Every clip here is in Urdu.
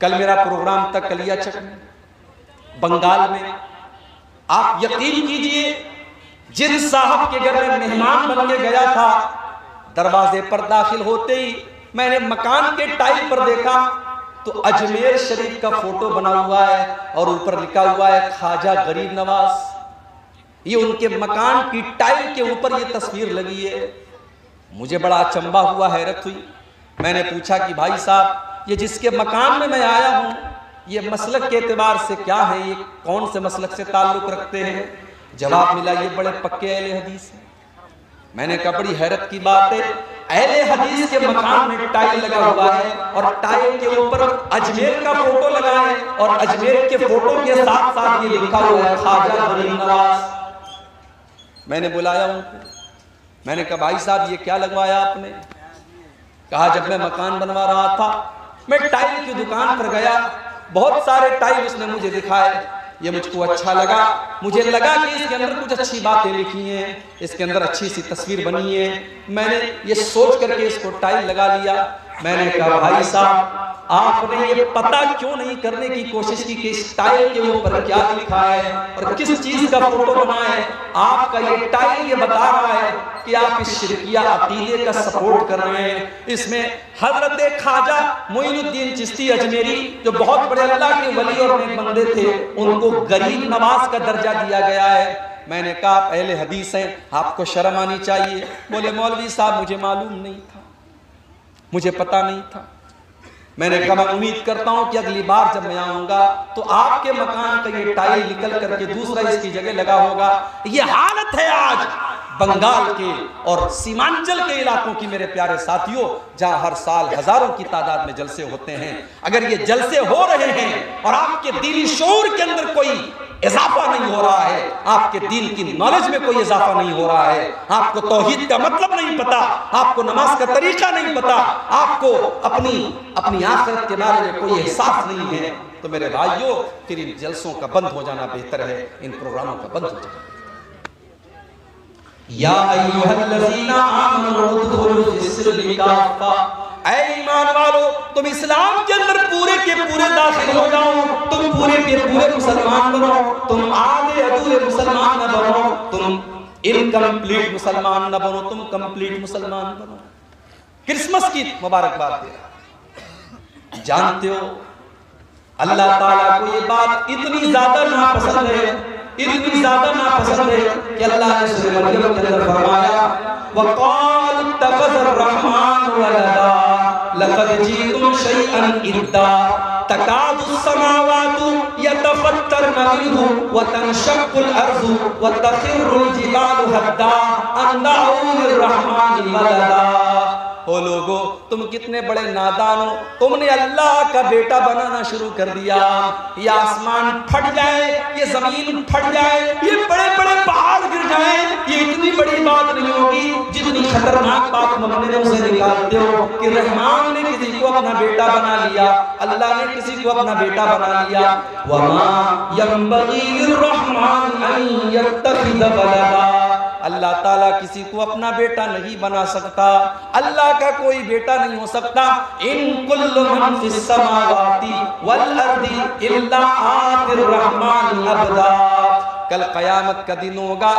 کل میرا پروگرام تھا کلیاچک میں، بنگال میں. آپ یقین کیجئے جن صاحب کے گھر میں مہمان بن کے گیا تھا، دروازے پر داخل ہوتے ہی میں نے مکان کے ٹائل پر دیکھا تو اجمیر شریف کا فوٹو بنا ہوا ہے اور اوپر لکھا ہوا ہے خواجہ غریب نواز. یہ ان کے مکان کی ٹائل کے اوپر یہ تصویر لگی ہے. مجھے بڑا اچنبھا ہوا، حیرت ہوئی. میں نے پوچھا کہ بھائی صاحب، یہ جس کے مکان میں آیا ہوں یہ مسلک کے اعتبار سے کیا ہے، یہ کون سے مسلک سے تعلق رکھتے ہیں؟ جواب ملا یہ بڑے پکے اہل حدیث ہیں. میں نے کہا بڑی حیرت کی بات ہے، اہل حدیث کے مکان میں ٹائل لگا ہوا ہے اور ٹائل کے اوپر اجمیر کا فوٹو لگا ہے اور اجمیر کے فوٹو کے ساتھ ساتھ یہ لکھا ہوا ہے خواجہ غریب نواز. میں نے بلایا ان کو، میں نے کہا بھائی صاحب یہ کیا لگوایا آپ نے؟ کہا جب میں مکان بنوا رہا تھا میں ٹائل کی دکان پر گیا، بہت سارے ٹائل اس نے مجھے دکھائے، یہ مجھ کو اچھا لگا، مجھے لگا کہ اس کے اندر کچھ اچھی باتیں لکھی ہیں، اس کے اندر اچھی سی تصویر بنی ہے. میں نے یہ سوچ کر کے اس کو ٹائل لگا لیا. میں نے کہا بھائی صاحب آپ نے یہ پتہ کیوں نہیں کرنے کی کوشش کی کہ اس ٹائل کے اوپر کیا لکھا ہے اور کس چیز کا فوٹو بنا ہے؟ آپ کا یہ ٹائل یہ بتا رہا ہے کہ آپ اس شرکیہ عقیدے کا سپورٹ کر رہے ہیں. اس میں حضرت خواجہ معین الدین چشتی اجمیری جو بہت بڑے اللہ کے ولی اور نیک بندے تھے، ان کو غریب نواز کا درجہ دیا گیا ہے. میں نے کہا آپ اہل حدیث ہیں، آپ کو شرم آنی چاہیے. بولے مولوی صاحب مجھے معلوم نہیں تھا، مجھے پتہ نہیں تھا. میں نے کہا میں امید کرتا ہوں کہ اگلی بار جب میں آؤں گا تو آپ کے مکان کا یہ ٹائل نکل کر کے دوسرا اس کی جگہ لگا ہوگا. یہ حالت ہے آج بنگال کے اور سیمانچل کے علاقوں کی میرے پیارے ساتھیوں، جہاں ہر سال ہزاروں کی تعداد میں جلسے ہوتے ہیں. اگر یہ جلسے ہو رہے ہیں اور آپ کے دینی شعور کے اندر کوئی اضافہ نہیں ہو رہا ہے، آپ کے دین کی نالج میں کوئی اضافہ نہیں ہو رہا ہے، آپ کو توحید کا مطلب نہیں پتا، آپ کو نماز کا طریقہ نہیں پتا، آپ کو اپنی آخرت کے بارے میں کوئی احساس نہیں ہے، تو میرے بھائیوں پھر ان جلسوں کا بند ہو جانا بہتر ہے، ان پروگراموں کا بند ہو جانا. یا ایھا الذین آمنوا ادخلوا فی السلم کافہ، اے ایمان والو تم اسلام کے اندر پورے کے پورے داخل ہو جاؤ، تم پورے کے پورے مسلمان بنو، تم آدھے ادھورے مسلمان نہ بنو، تم انکمپلیٹ مسلمان نہ بنو، تم کمپلیٹ مسلمان بنو. کرسمس کی مبارکباد دے رہا. جانتے ہو اللہ تعالیٰ کو یہ بات اتنی زیادہ ناپسند ہے، اتنی زیادہ ناپسند ہے کہ اللہ نے سورہ مریم کے اندر فرمایا وَقَالُ اتَّخَذَ الرَّحْمَنُ وَلَدًا لَقَدْ جِئْتُمْ شَيْئًا إِدًّا تَكَادُ السَّمَاوَاتُ يَتَفَطَّرْنَ مِنْهُ وَتَنشَقُّ الْأَرْضُ وَتَخِرُّ الْجِبَالُ هَدًّا أَن دَعَوْا لِلرَّحْمَنِ وَلَدًا. او لوگو تم کتنے بڑے نادان ہو، تم نے اللہ کا بیٹا بنانا شروع کر دیا. یہ آسمان پھٹ جائے، یہ زمین پھٹ جائے، یہ بڑے بڑے پہاڑ گر جائیں، یہ اتنی بڑی بات نہیں ہوگی جتنی خطرناک بات تم اپنے منہ سے نکالتے ہو کہ رحمان نے کسی کو اپنا بیٹا بنا لیا، اللہ نے کسی کو اپنا بیٹا بنا لیا. وَمَا يَنبَغِي لِلرَّحْمَنِ أَن يَتَّخِذَ وَلَدًا. اللہ تعالیٰ کسی کو اپنا بیٹا نہیں بنا سکتا، اللہ کا کوئی بیٹا نہیں ہو سکتا. ان کل من فی السماوات والارض الا آتی الرحمن عبدا. کل قیامت کا دن ہوگا،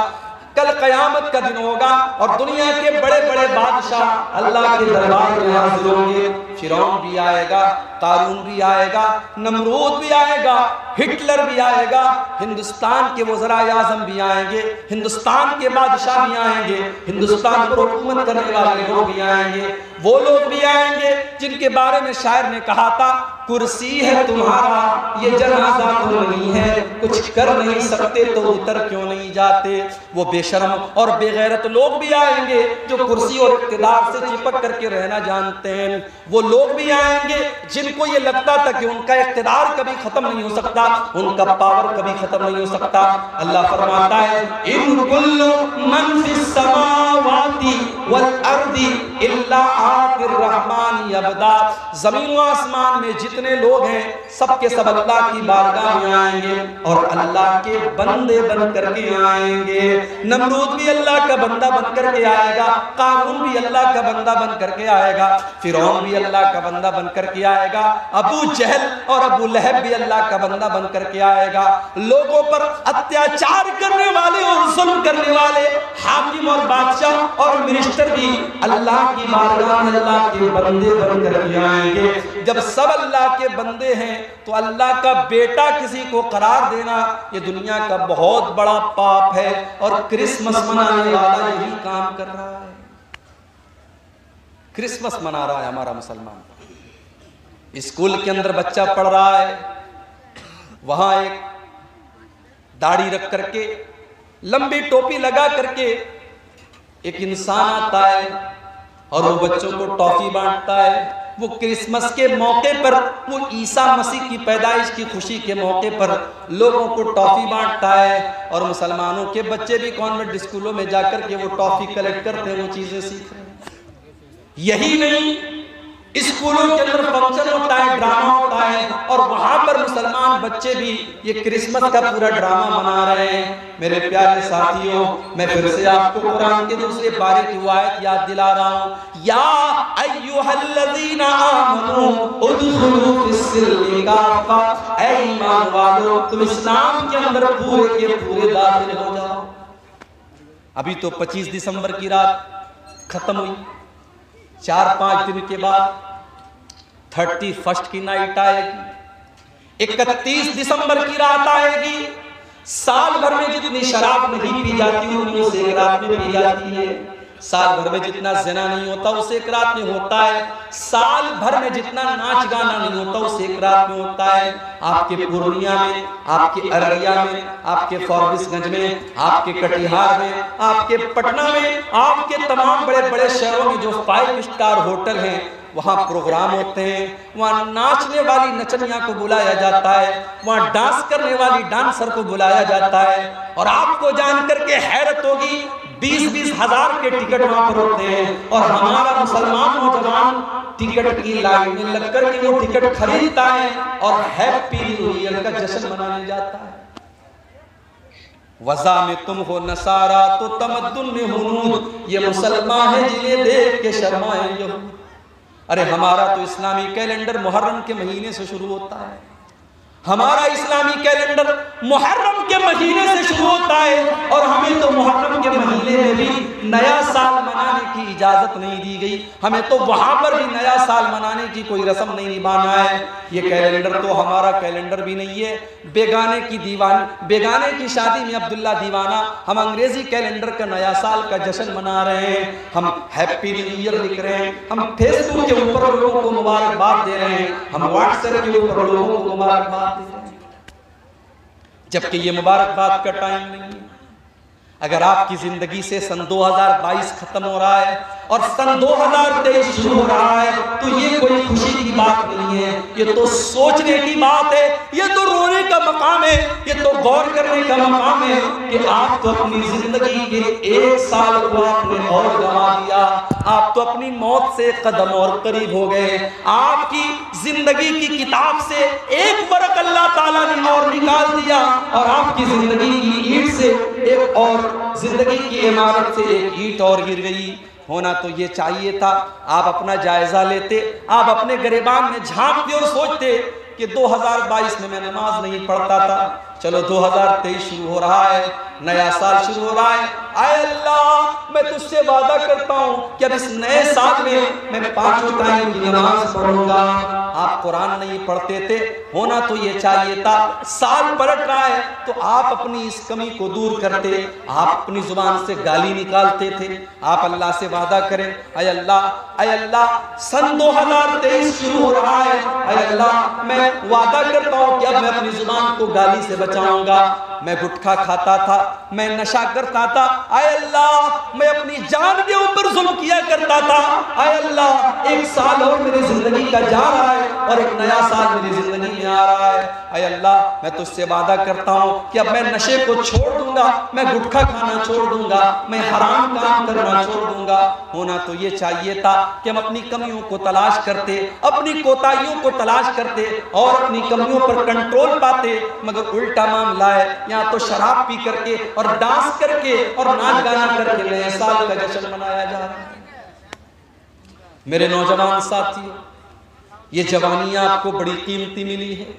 کل قیامت کا دن ہوگا اور دنیا کے بڑے بڑے بادشاہ اللہ کے دربار میں حاضر ہوں گے. فرعون بھی آئے گا، قارون بھی آئے گا، نمرود بھی آئے گا، ہٹلر بھی آئے گا، ہندوستان کے وزراء اعظم بھی آئیں گے، ہندوستان کے بادشاہ بھی آئیں گے، ہندوستان پر حکومت کرنے والے لوگ بھی آئیں گے. وہ لوگ بھی آئیں گے جن کے بارے میں شاعر نے کہا تھا کرسی ہے تمہارا یہ جنازہ تو نہیں ہے، کچھ کر نہیں سکتے تو اتر کیوں نہیں جاتے. وہ بے شرم اور بے غیرت لوگ بھی آئیں گے جو کرسی اور اقتدار سے چپک کر کے رہنا جانتے ہیں. وہ لوگ بھی آئیں گے جن کو یہ لگتا تھا کہ ان کا اقتدار کبھی ختم نہیں ہو سکتا، ان کا پاور کبھی ختم نہیں ہو سکتا. اللہ فرماتا ہے ان کل من فی السماوات والارض الا آتِ الرحمن عبدا، زمین و آسمان میں جتنے لوگ ہیں سب کے سب اللہ کی بارگاہ میں آئیں گے اور اللہ کے بندے بن کر کے آئیں گے۔ نمرود بھی اللہ کا بندہ بن کر کے آئے گا، قارون بھی اللہ کا بندہ بن کر کے آئے گا، فرعون بھی اللہ کا بندہ بن کر کے آئے گا، ابو جہل اور ابو لہب بھی اللہ کا بندہ بن کر کے آئے گا۔ لوگوں پر اتیاچار کرنے والے اور ظلم کرنے والے حاکم اور بادشاہ اور منسٹر بھی اللہ کی بارگاہ میں اللہ کے بندے بن کر کے آئیں گے۔ جب سب اللہ کے بندے ہیں تو اللہ کا بیٹا کسی کو قرار دینا یہ دنیا کا بہت بڑا پاپ ہے، اور کرسمس منانے والا یہی کام کر رہا ہے۔ کرسمس منا رہا ہے ہمارا مسلمان، اسکول کے اندر بچہ پڑھ رہا ہے، وہاں ایک داڑھی رکھ کر کے لمبی ٹوپی لگا کر کے ایک انسان آتا ہے اور وہ بچوں کو ٹافی بانٹتا ہے۔ وہ کرسمس کے موقع پر، وہ عیسیٰ مسیح کی پیدائش کی خوشی کے موقع پر لوگوں کو ٹافی بانٹتا ہے، اور مسلمانوں کے بچے بھی کانوینٹ اسکولوں میں جا کر کے وہ ٹافی کلیکٹ کرتے ہیں، وہ چیزیں سیکھ رہے ہیں۔ یہی نہیں، اسکولوں کے اندر فنکشن ہوتا ہے، ڈرامہ ہوتا ہے، اور وہاں پر مسلمان بچے بھی یہ کرسمس کا پورا ڈرامہ منا رہے ہیں۔ میرے پیارے ساتھیوں، میں پھر سے آپ کو قرآن کے دوسرے پارے کی وہ آیت یاد دلا رہا ہوں، یا ایھا الذین آمنوا ادخلوا فی السلم کافہ، اے ایمان والو تم اسلام کے اندر پورے کے پورے داخل ہو جاؤ۔ ابھی تو 25 دسمبر کی رات ختم ہوئی، 4-5 دن کے بعد 31 کی نائٹ آئے گی، 31 دسمبر کی رات آئے گی۔ سال بھر میں جتنی شراب نہیں پی جاتی اتنی اسے ایک رات میں پی جاتی ہے، سال بھر میں جتنا زنا نہیں ہوتا اسے ایک رات میں ہوتا ہے، سال بھر میں جتنا ناچ گانا نہیں ہوتا اسے ایک رات میں ہوتا ہے۔ آپ کے پورنیہ میں، آپ کے ارریہ میں، آپ کے فاربس گنج میں، آپ کے کٹیہار میں، آپ کے پٹنہ میں، آپ کے تمام بڑے بڑے شہروں میں جو 5 اسٹار ہوٹل ہیں وہاں پروگرام ہوتے ہیں، وہاں ناچنے والی نچنیاں کو بلایا جاتا ہے، وہاں ڈانس کرنے والی ڈانسر کو بلایا جاتا ہے، اور آپ کو جان کر کے حیرت ہوگی 20-20 ہزار کے ٹکٹ وہاں پر ہوتے ہیں، اور ہمارا مسلمان نوجوان ٹکٹ کی لائن میں لگ کر کے وہ ٹکٹ خریدتا ہے اور ہیپی نیو ایئر کا جشن منانے جاتا ہے۔ وضع میں تم ہو نصارہ تو تمدن میں ہنود، یہ مسلمان ہیں جنہیں دیکھ کے شرمائیں یہود۔ ارے ہمارا تو اسلامی کیلنڈر محرم کے مہینے سے شروع ہوتا ہے، ہمارا اسلامی کیلنڈر محرم کے مہینے سے شروع ہوتا ہے، اور ہمیں تو محرم کے مہینے میں بھی نیا سال منانے کی اجازت نہیں دی گئی، ہمیں تو وہاں پر بھی نیا سال منانے کی کوئی رسم نہیں نبھانا ہے۔ یہ کیلنڈر تو ہمارا کیلنڈر بھی نہیں ہے، بیگانے کی شادی میں عبداللہ دیوانہ، ہم انگریزی کیلنڈر کا نیا سال کا جشن منا رہے ہیں، ہم ہیپی نیو ایئر لکھ رہے ہیں، ہم فیس بک کے اوپر لوگوں کو مبارکباد دے رہے ہیں، ہم واٹس ایپ کے اوپر لوگوں کو مبارکباد دے رہے ہیں، جبکہ یہ مبارکباد کا ٹائم نہیں ہے۔ اگر آپ کی زندگی سے سن 2022 ختم ہو رہا ہے اور سن 2023 شروع ہو رہا ہے تو یہ کوئی خوشی کی بات نہیں ہے، یہ تو سوچنے کی بات ہے، یہ تو رونے کا مقام ہے، یہ تو غور کرنے کا مقام ہے کہ آپ تو اپنی زندگی کے 1 سال کو آپ نے اور گنوا دیا، آپ تو اپنی موت سے قدم اور قریب ہو گئے، آپ کی زندگی کی کتاب سے ایک ورق اللہ تعالیٰ نے اور نکال دیا، اور آپ کی زندگی کی اینٹ سے ایک اور، زندگی کی عمارت سے ایک اینٹ اور گر گئی۔ ہونا تو یہ چاہیے تھا آپ اپنا جائزہ لیتے، آپ اپنے گریبان میں جھانکتے اور سوچتے کہ 2022 میں نماز نہیں پڑھتا تھا، چلو 2023 شروع ہو رہا ہے، نیا سال شروع ہو رہا ہے، اے اللہ میں تجھ سے وعدہ کرتا ہوں کہ اب اس نئے سال میں 5 ٹائم کی نماز پڑھوں گا۔ آپ قرآن نہیں پڑھتے تھے، ہونا تو یہ چاہیے تھا سال پلٹ رہا ہے تو آپ اپنی اس کمی کو دور کرتے، آپ اپنی زبان سے گالی نکالتے تھے، آپ اللہ سے وعدہ کریں، اے اللہ سن 2023 شروع ہو رہا ہے، اے اللہ میں وعدہ کرتا ہوں کہ اب میں اپنی زبان کو گالی سے بچاؤں گا. میں گٹکھا کھاتا تھا, میں نشہ کرتا تھا, اے اللہ میں اپنی جان کے اوپر ظلم کیا کرتا تھا, اے اللہ 1 سال اور میری زندگی کا جا رہا ہے اور ایک نیا سال میری زندگی میں آ رہا ہے, اے اللہ میں تجھ سے وعدہ کرتا ہوں کہ اب میں نشے کو چھوڑ دوں گا, میں گٹکھا کھانا چھوڑ دوں گا, میں حرام کام کرنا چھوڑ دوں گا. ہونا تو یہ چاہیے تھا کہ ہم اپنی کمیوں کو تلاش کرتے, اپنی کوتاہیوں کو تلاش کرتے اور اپنی کمیوں پر کنٹرول پاتے, مگر الٹا معاملہ ہے. یہاں تو شراب پی کر کے اور ڈانس کر کے اور ناچ گانا کر کے نئے سال کا جشن منایا جا رہا ہے. میرے نوجوان ساتھیوں, یہ جوانی آپ کو بڑی قیمتی ملی ہے.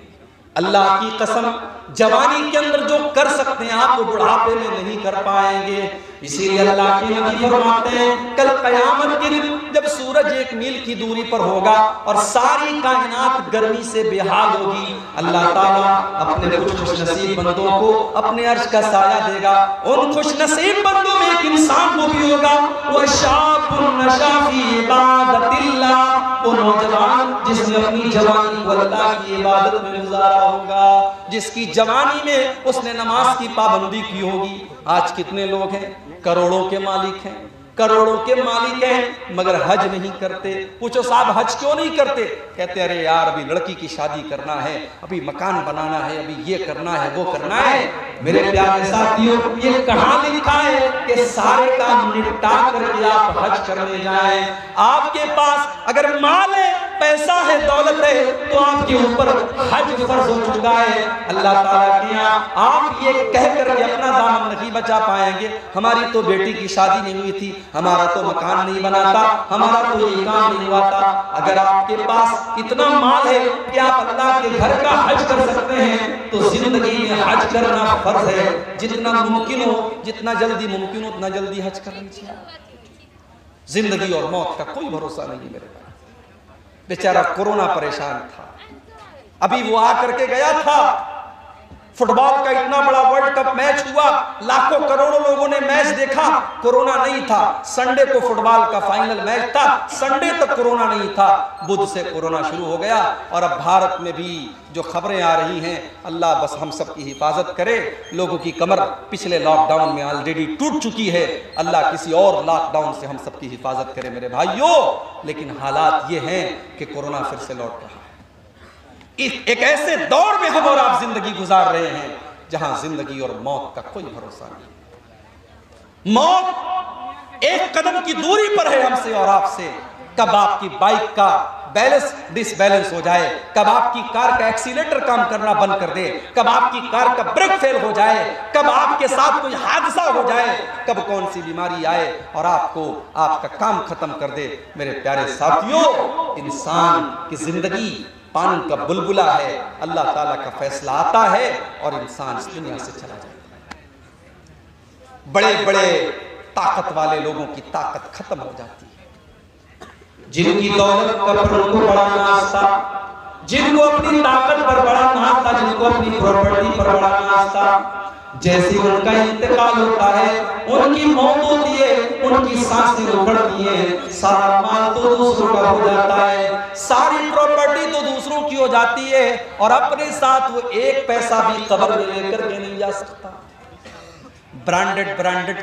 اللہ کی قسم جوانی کے اندر جو کر سکتے ہیں آپ وہ بڑھاپے میں نہیں کر پائیں گے. اسی لیے اللہ کی نبی فرماتے ہیں کل قیامت کے دن جب سورج 1 میل کی دوری پر ہوگا اور ساری کائنات گرمی سے بے حال ہوگی, اللہ تعالیٰ اپنے خوش نصیب بندوں کو اپنے عرش کا سایہ دے گا. ان خوش نصیب بندوں میں ایک انسان وہ بھی ہوگا, وَشَابٌ نَشَأَ فِي عِبَادَةِ اللَّهِ, وہ نوجوان جس نے اپنی جوانی کو اللہ کی عبادت میں گزارا ہوگا, جس کی جوانی میں اس نے نماز کی پابندی کی ہوگی. آج کتنے لوگ ہیں کروڑوں کے مالک ہیں, کروڑوں کے مالک ہیں مگر حج نہیں کرتے. پوچھو صاحب حج کیوں نہیں کرتے؟ کہتے ارے یار ابھی لڑکی کی شادی کرنا ہے, ابھی مکان بنانا ہے, ابھی یہ کرنا ہے وہ کرنا ہے. میرے پیارے ساتھیوں, یہ کہاں لکھا ہے کہ سارے کام نپٹا کر کے آپ حج کرنے جائیں؟ آپ کے پاس اگر مال ہے, پیسہ ہے, دولت ہے تو آپ کے اوپر حج فرض ہو چکا ہے. اللہ تعالیٰ کے یہاں آپ یہ کہہ کر کے اپنا دامن نہیں بچا پائیں گے ہماری تو بیٹی کی شادی نہیں ہوئی تھی, ہمارا تو مکان نہیں بنا تھا, ہمارا تو یہ کام نہیں ہوا تھا. اگر آپ کے پاس اتنا مال ہے کہ آپ اللہ کے گھر کا حج کر سکتے ہیں تو زندگی میں حج کرنا فرض ہے. جتنا ممکن ہو, جتنا جلدی ممکن ہو اتنا جلدی حج کر لیجیے. زندگی اور موت کا کوئی بھروسہ نہیں. میرے پاس بیچارہ کورونا پریشان تھا, ابھی وہ آ کر کے گیا تھا. فٹ بال کا اتنا بڑا ورلڈ کپ میچ ہوا, لاکھوں کروڑوں لوگوں نے میچ دیکھا, کورونا نہیں تھا. سنڈے کو فٹ بال کا فائنل میچ تھا, سنڈے تک کورونا نہیں تھا, بدھ سے کورونا شروع ہو گیا. اور اب بھارت میں بھی جو خبریں آ رہی ہیں, اللہ بس ہم سب کی حفاظت کرے. لوگوں کی کمر پچھلے لاک ڈاؤن میں آلریڈی ٹوٹ چکی ہے, اللہ کسی اور لاک ڈاؤن سے ہم سب کی حفاظت کرے میرے بھائیوں. لیکن حالات یہ ہیں کہ کورونا پھر سے لوٹ رہا ہے. ایک ایسے دور میں ہم اور آپ زندگی گزار رہے ہیں جہاں زندگی اور موت کا کوئی بھروسہ نہیں. موت ایک قدم کی دوری پر ہے ہم سے اور آپ سے. کب آپ کی بائک کا بیلنس ڈس بیلنس ہو جائے, کب آپ کی کار کا ایکسیلیٹر کام کرنا بند کر دے, کب آپ کی کار کا بریک فیل ہو جائے, کب آپ کے ساتھ کوئی حادثہ ہو جائے, کب کون سی بیماری آئے اور آپ کو آپ کا کام ختم کر دے. میرے پیارے ساتھیوں, انسان کی زندگی پانی کا بلبلہ ہے, اللہ تعالیٰ کا فیصلہ آتا ہے اور انسان اس دنیا سے چلا جاتا ہے. بڑے بڑے طاقت والے لوگوں کی طاقت ختم ہو جاتی ہے. جن کی دولت پر ان کو بڑا ناز تھا, جن کو اپنی طاقت پر بڑا ناز تھا, جن کو اپنی پراپرٹی پر بڑا ناز تھا, جیسے ان کا انتقال ہوتا ہے, ان کی موت ہوتی ہے, ان کی سانسیں اکھڑتی ہیں, سارا مال تو دوسروں کا ہو جاتا ہے, ساری پراپرٹی تو دوسروں کی ہو جاتی ہے, اور اپنے ساتھ وہ 1 پیسہ بھی قبر میں لے کر کے نہیں جا سکتا. برانڈڈ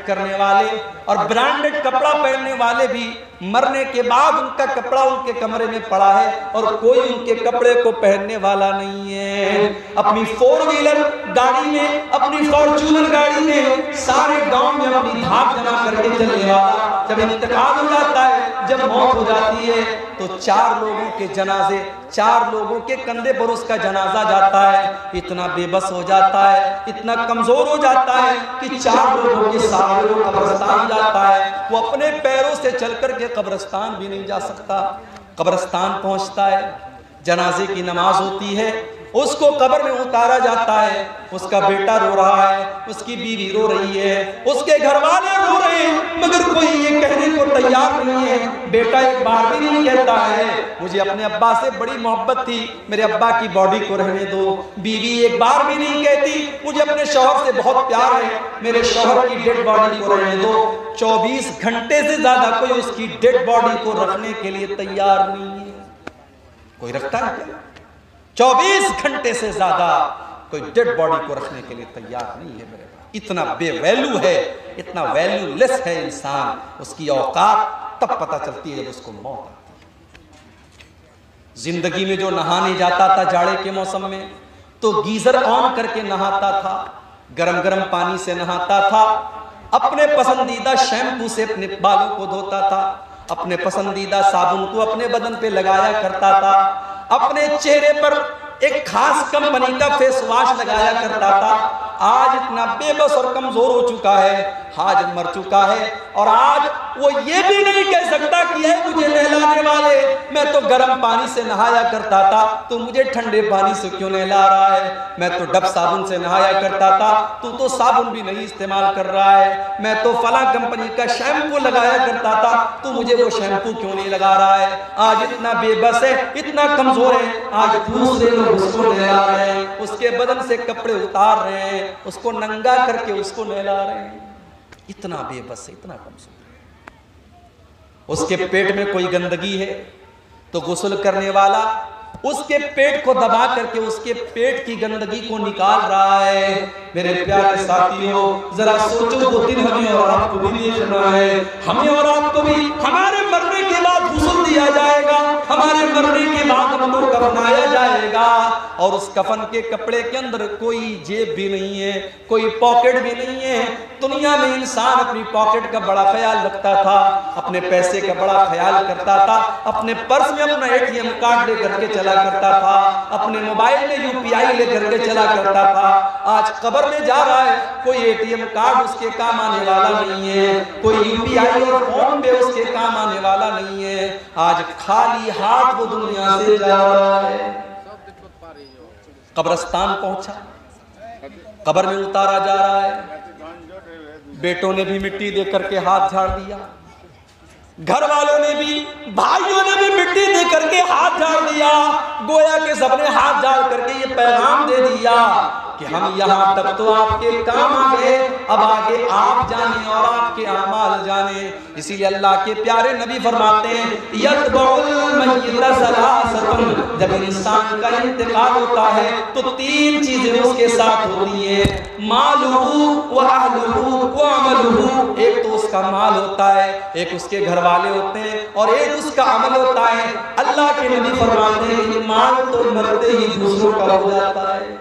کرنے والے اور برانڈڈ کپڑا پہننے والے بھی مرنے کے بعد ان کا کپڑا ان کے کمرے میں پڑا ہے اور کوئی ان کے کپڑے کو پہننے والا نہیں ہے. اپنی 4 ویلر گاڑی میں, اپنی فارچونر گاڑی میں سارے گاؤں میں اپنی دھاک جما کر کے چلنے والا جب انتقال ہو جاتا ہے, جب موت ہو جاتی ہے تو 4 لوگوں کے جنازے, 4 لوگوں کے کندھے پر اس کا جنازہ جاتا ہے. اتنا بے بس ہو جاتا ہے, اتنا کمزور ہو جاتا ہے کہ 4 لوگوں کے سارے لوگ قبرستان جاتا ہے. وہ اپنے پیروں سے چل کر کے قبرستان بھی نہیں جا سکتا. قبرستان پہنچتا ہے, جنازے کی نماز ہوتی ہے, اس کو قبر میں اتارا جاتا ہے. اس کا بیٹا رو رہا ہے, اس کی بیوی رو رہی ہے, اس کے گھر والے رو رہے ہیں, مگر کوئی یہ کہنے کو تیار نہیں ہے. بیٹا ایک بار بھی نہیں کہتا ہے مجھے اپنے ابا سے بڑی محبت تھی, میرے ابا کی باڈی کو رہنے دو. بیوی ایک بار بھی نہیں کہتی مجھے اپنے شوہر سے بہت پیار ہے, میرے شوہر کی ڈیڈ باڈی کو رہنے دو. 24 گھنٹے سے زیادہ کوئی اس کی ڈیڈ باڈی کو رکھنے کے لیے تیار نہیں ہے. کوئی رکھتا ہے کیا؟ 24 گھنٹے سے زیادہ کوئی ڈیڈ باڈی کو رکھنے کے لیے تیار نہیں ہے میرے بھائی. اتنا بے ویلو ہے, اتنا ویلو لیس ہے انسان. اس کی اوقات تب پتہ چلتی ہے جب اس کو موت آتی ہے. زندگی میں جو نہانے جاتا تھا جاڑے کے موسم میں تو گیزر آن کر کے نہاتا تھا, گرم گرم پانی سے نہاتا تھا, اپنے پسندیدہ شیمپو سے اپنے بالوں کو دھوتا تھا, اپنے پسندیدہ صابن کو اپنے بدن پہ لگایا کرتا تھا, اپنے چہرے پر ایک خاص کمپنی کا فیس واش لگایا کرتا تھا. آج اتنا بے بس اور کمزور ہو چکا ہے, آج مر چکا ہے, اور آج وہ یہ بھی نہیں کہہ سکتا کہ اے مجھے نہلانے والے, میں تو گرم پانی سے نہایا کرتا تھا, تو مجھے ٹھنڈے پانی سے کیوں نہلا رہا ہے؟ میں تو ڈب صابن سے نہایا کرتا تھا, تو صابن بھی نہیں استعمال کر رہا ہے. میں تو فلاں کمپنی کا شیمپو لگایا کرتا تھا, تو مجھے وہ شیمپو کیوں نہیں لگا رہا ہے؟ آج اتنا بے بس ہے, اتنا کمزور ہے, آج دوسرے لوگ اس کو نہلا رہے ہیں, اس کے بدن سے کپڑے اتار رہے ہیں, اس کو ننگا کر کے اس کو نہلا رہے ہیں. اتنا بے بس ہے, اتنا کمزور. اس کے پیٹ میں کوئی گندگی ہے تو غسل کرنے والا اس کے پیٹ کو دبا کر کے اس کے پیٹ کی گندگی کو نکال رہا ہے. میرے پیارے ساتھیوں, ذرا سوچو, وہ دن ہمیں اور آپ کو بھی دیکھنا ہے. ہمیں اور آپ کو بھی ہمارے مرنے کے بعد غسل دیا جائے گا, ہمارے مرنے کے بعد ہم کو کفنایا جائے گا, اور اس کفن کے کپڑے کے اندر کوئی جیب بھی نہیں ہے, کوئی پاکٹ بھی نہیں ہے. دنیا میں انسان اپنی پاکٹ کا بڑا خیال رکھتا تھا, اپنے پیسے کا بڑا خیال کرتا تھا, اپنے پرس میں اپنا ATM کارڈ لے کر کے چلا کرتا تھا, اپنے موبائل میں UPI لے کر کے چلا کرتا تھا. آج قبر میں جا رہا ہے, کوئی ATM کارڈ اس کے کام آنے والا نہیں ہے, کوئی UPI اور فون پے اس کے کام آنے والا نہیں ہے. آج خالی ہاتھ وہ دنیا سے جا رہا ہے. قبرستان پہنچا, قبر میں اتارا جا رہا ہے, بیٹوں نے بھی مٹی دے کر کے ہاتھ جھاڑ دیا, گھر والوں نے بھی, بھائیوں نے بھی مٹی دے کر کے ہاتھ جھاڑ دیا. گویا کہ سب نے ہاتھ جھاڑ کر کے یہ پیغام دے دیا کہ ہم یہاں تک تو آپ کے کام آ گئے, اب آگے آپ جانیں اور آپ کے اعمال جانیں. اسی لیے اللہ کے پیارے نبی فرماتے ہیں یتبع المیت ثلاثۃ, جب انسان کا انتقال ہوتا ہے تو 3 چیزیں اس کے ساتھ ہوتی ہیں, مالہ واہلہ وعملہ. ایک تو اس کا مال ہوتا ہے, ایک اس کے گھر والے ہوتے ہیں, اور ایک اس کا عمل ہوتا ہے. اللہ کے نبی فرماتے ہیں کہ مال تو مرتے ہی دوسروں کا ہو جاتا ہے.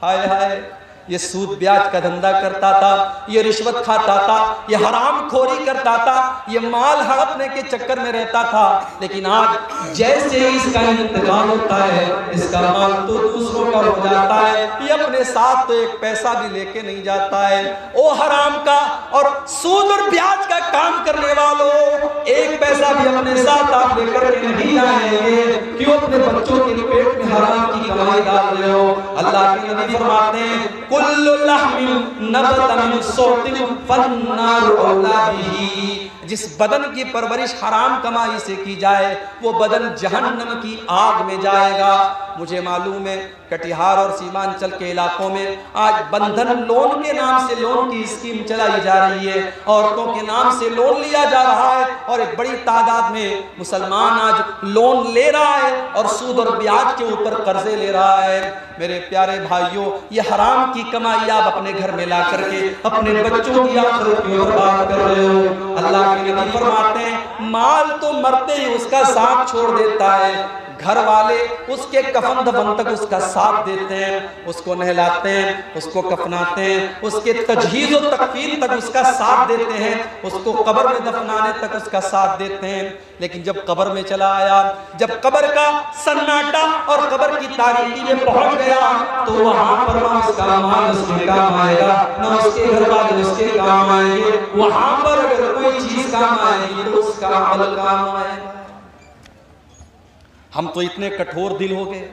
ہائے ہائے, یہ سود بیاج کا دھندا کرتا تھا, یہ رشوت کھاتا تھا, یہ حرام کھوری کرتا تھا, یہ مال ہڑپنے کے چکر میں رہتا تھا, لیکن آج جیسے ہی اس کا انتقال ہوتا ہے اس کا مال تو دوسروں کا ہو جاتا ہے. یہ اپنے ساتھ تو ایک پیسہ بھی لے کے نہیں جاتا ہے. او حرام کا اور سود اور بیاج کا کام کرنے والوں, ایک پیسہ بھی اپنے ساتھ آپ لے کر کے نہیں جائیں گے, کیوں اپنے بچوں کے پیٹ میں حرام کی کمائی ڈال رہے ہو. اللہ کے نبی فرماتے ہیں کل لحم نبت من صوت فالنار اولی بہ, جس بدن کی پرورش حرام کمائی سے کی جائے وہ بدن جہنم کی آگ میں جائے گا. مجھے معلوم ہے کٹیہار اور سیمانچل کے علاقوں میں آج بندھن لون کے نام سے لون کی اسکیم چلائی جا رہی ہے, عورتوں کے نام سے لون لیا جا رہا ہے, اور ایک بڑی تعداد میں مسلمان آج لون لے رہا ہے اور سود اور بیاج کے اوپر قرضے لے رہا ہے. میرے پیارے بھائیوں, یہ حرام کی کمائی آپ اپنے گھر میں لا کر کے اپنے بچوں کی آخرت کی برباد کر رہے ہو. اللہ کے نبی فرماتے ہیں مال تو مرتے ہی اس کا ساتھ چھوڑ دیتا ہے, گھر والے اس کے کفن دفن تک اس کا ساتھ دیتے ہیں, اس کو نہلاتے ہیں, اس کو کفناتے ہیں, اس کے تجہیز و تکفین تک اس کا ساتھ دیتے ہیں, اس کو قبر میں دفنانے تک اس کا ساتھ دیتے ہیں. لیکن جب قبر میں چلا آیا, جب قبر کا سناٹا اور قبر کی تاریکی میں پہنچ گیا, تو وہاں پر نہ اس کا مال اس کے کام آئے گا, نہ اس کے گھر والے اس کے کام آئیں گے. وہاں پر اگر کوئی چیز کام آئے گی تو اس کا عمل کام آئے گا. ہم تو اتنے کٹھور دل ہو گئے,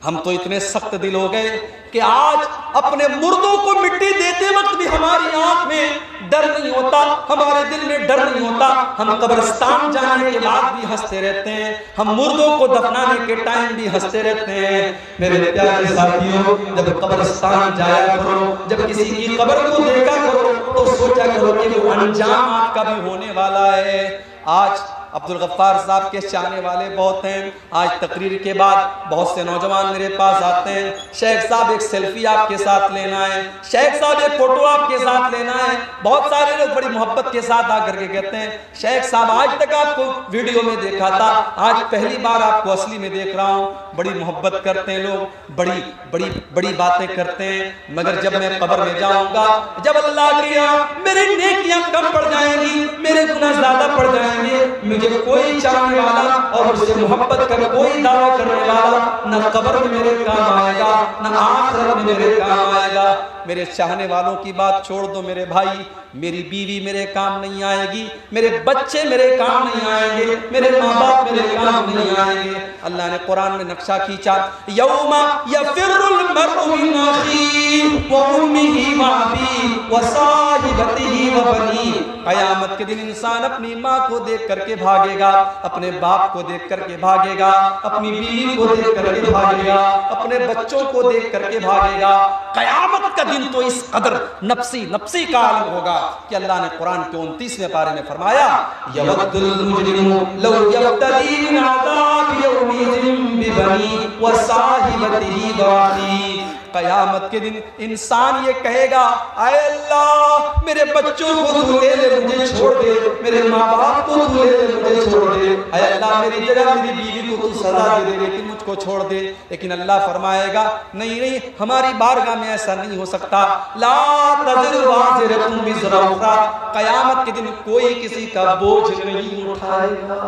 ہم تو اتنے سخت دل ہو گئے کہ آج اپنے مردوں کو مٹی دیتے وقت بھی ہماری آنکھ میں ڈر نہیں ہوتا, ہمارے دل میں ڈر نہیں ہوتا. ہم قبرستان جانے کے بعد بھی ہنستے رہتے ہیں, ہم مردوں کو دفنانے کے ٹائم بھی ہنستے رہتے ہیں. میرے پیارے ساتھیوں, جب قبرستان جایا کرو, جب کسی کی قبر کو دیکھا کرو تو سوچا کرو کہ وہ انجام آپ کا بھی ہونے والا ہے. آج عبدالغفار صاحب کے چاہنے والے بہت ہیں. آج تقریر کے بعد بہت سے نوجوان میرے پاس آتے ہیں, شیخ صاحب ایک سیلفی آپ کے ساتھ لینا ہے, شیخ صاحب ایک فوٹو آپ کے ساتھ لینا ہے. بہت سارے لوگ بڑی محبت کے ساتھ آ کر کے کہتے ہیں شیخ صاحب آج تک آپ کو ویڈیو میں دیکھا تھا, آج پہلی بار آپ کو اصلی میں دیکھ رہا ہوں. بڑی محبت کرتے ہیں لوگ, بڑی بڑی بڑی باتیں کرتے ہیں, مگر جب میں قبر میں جاؤں گا, جب اللہ کے یہاں میری نیکیاں کم پڑ جائیں گی, میرے گناہ زیادہ پڑ جائیں گے, مجھے کوئی چاہنے والا اور مجھ سے محبت کر کوئی دعویٰ کرنے والا نہ قبر میں میرے کام آئے گا, نہ آخرت میں میرے کام آئے گا. میرے چاہنے والوں کی بات چھوڑ دو میرے بھائی, میری بیوی میرے کام نہیں آئے گی, میرے بچے میرے کام نہیں آئیں گے, میرے ماں باپ میرے کام نہیں آئیں گے. اللہ نے قرآن میں نقشہ کھینچا, یوم یفر المرء من اخیہ وامہ وابیہ وصاحبتہ وبنیہ. قیامت کے دن انسان اپنی ماں کو دیکھ کر کے بھاگے گا, اپنے باپ کو دیکھ کر کے بھاگے گا, اپنی بیوی کو دیکھ کر کے بھاگے گا, اپنے بچوں کو دیکھ کر کے بھاگے گا. قیامت کا دن تو اس قدر نفسی کا عالم ہوگا کہ اللہ نے قرآن کے 29ویں پارے میں فرمایا یود المجرم لو یفتدی من عذاب یومئذ ببنیہ وصاحبتہ واخیہ. قیامت کے دن انسان یہ کہے گا اے اللہ میرے بچوں کو تو لے لے مجھے چھوڑ دے, میرے ماں باپ کو تو لے لے مجھے چھوڑ دے, اے اللہ میری جگہ میری بیوی کو تو سزا دے دے لیکن مجھ کو چھوڑ دے. لیکن اللہ فرمائے گا نہیں نہیں, ہماری بارگاہ میں ایسا نہیں ہو سکتا. لا تزر وازرۃ وزر اخرى. قیامت کے دن کوئی کسی کا بوجھ نہیں اٹھائے گا.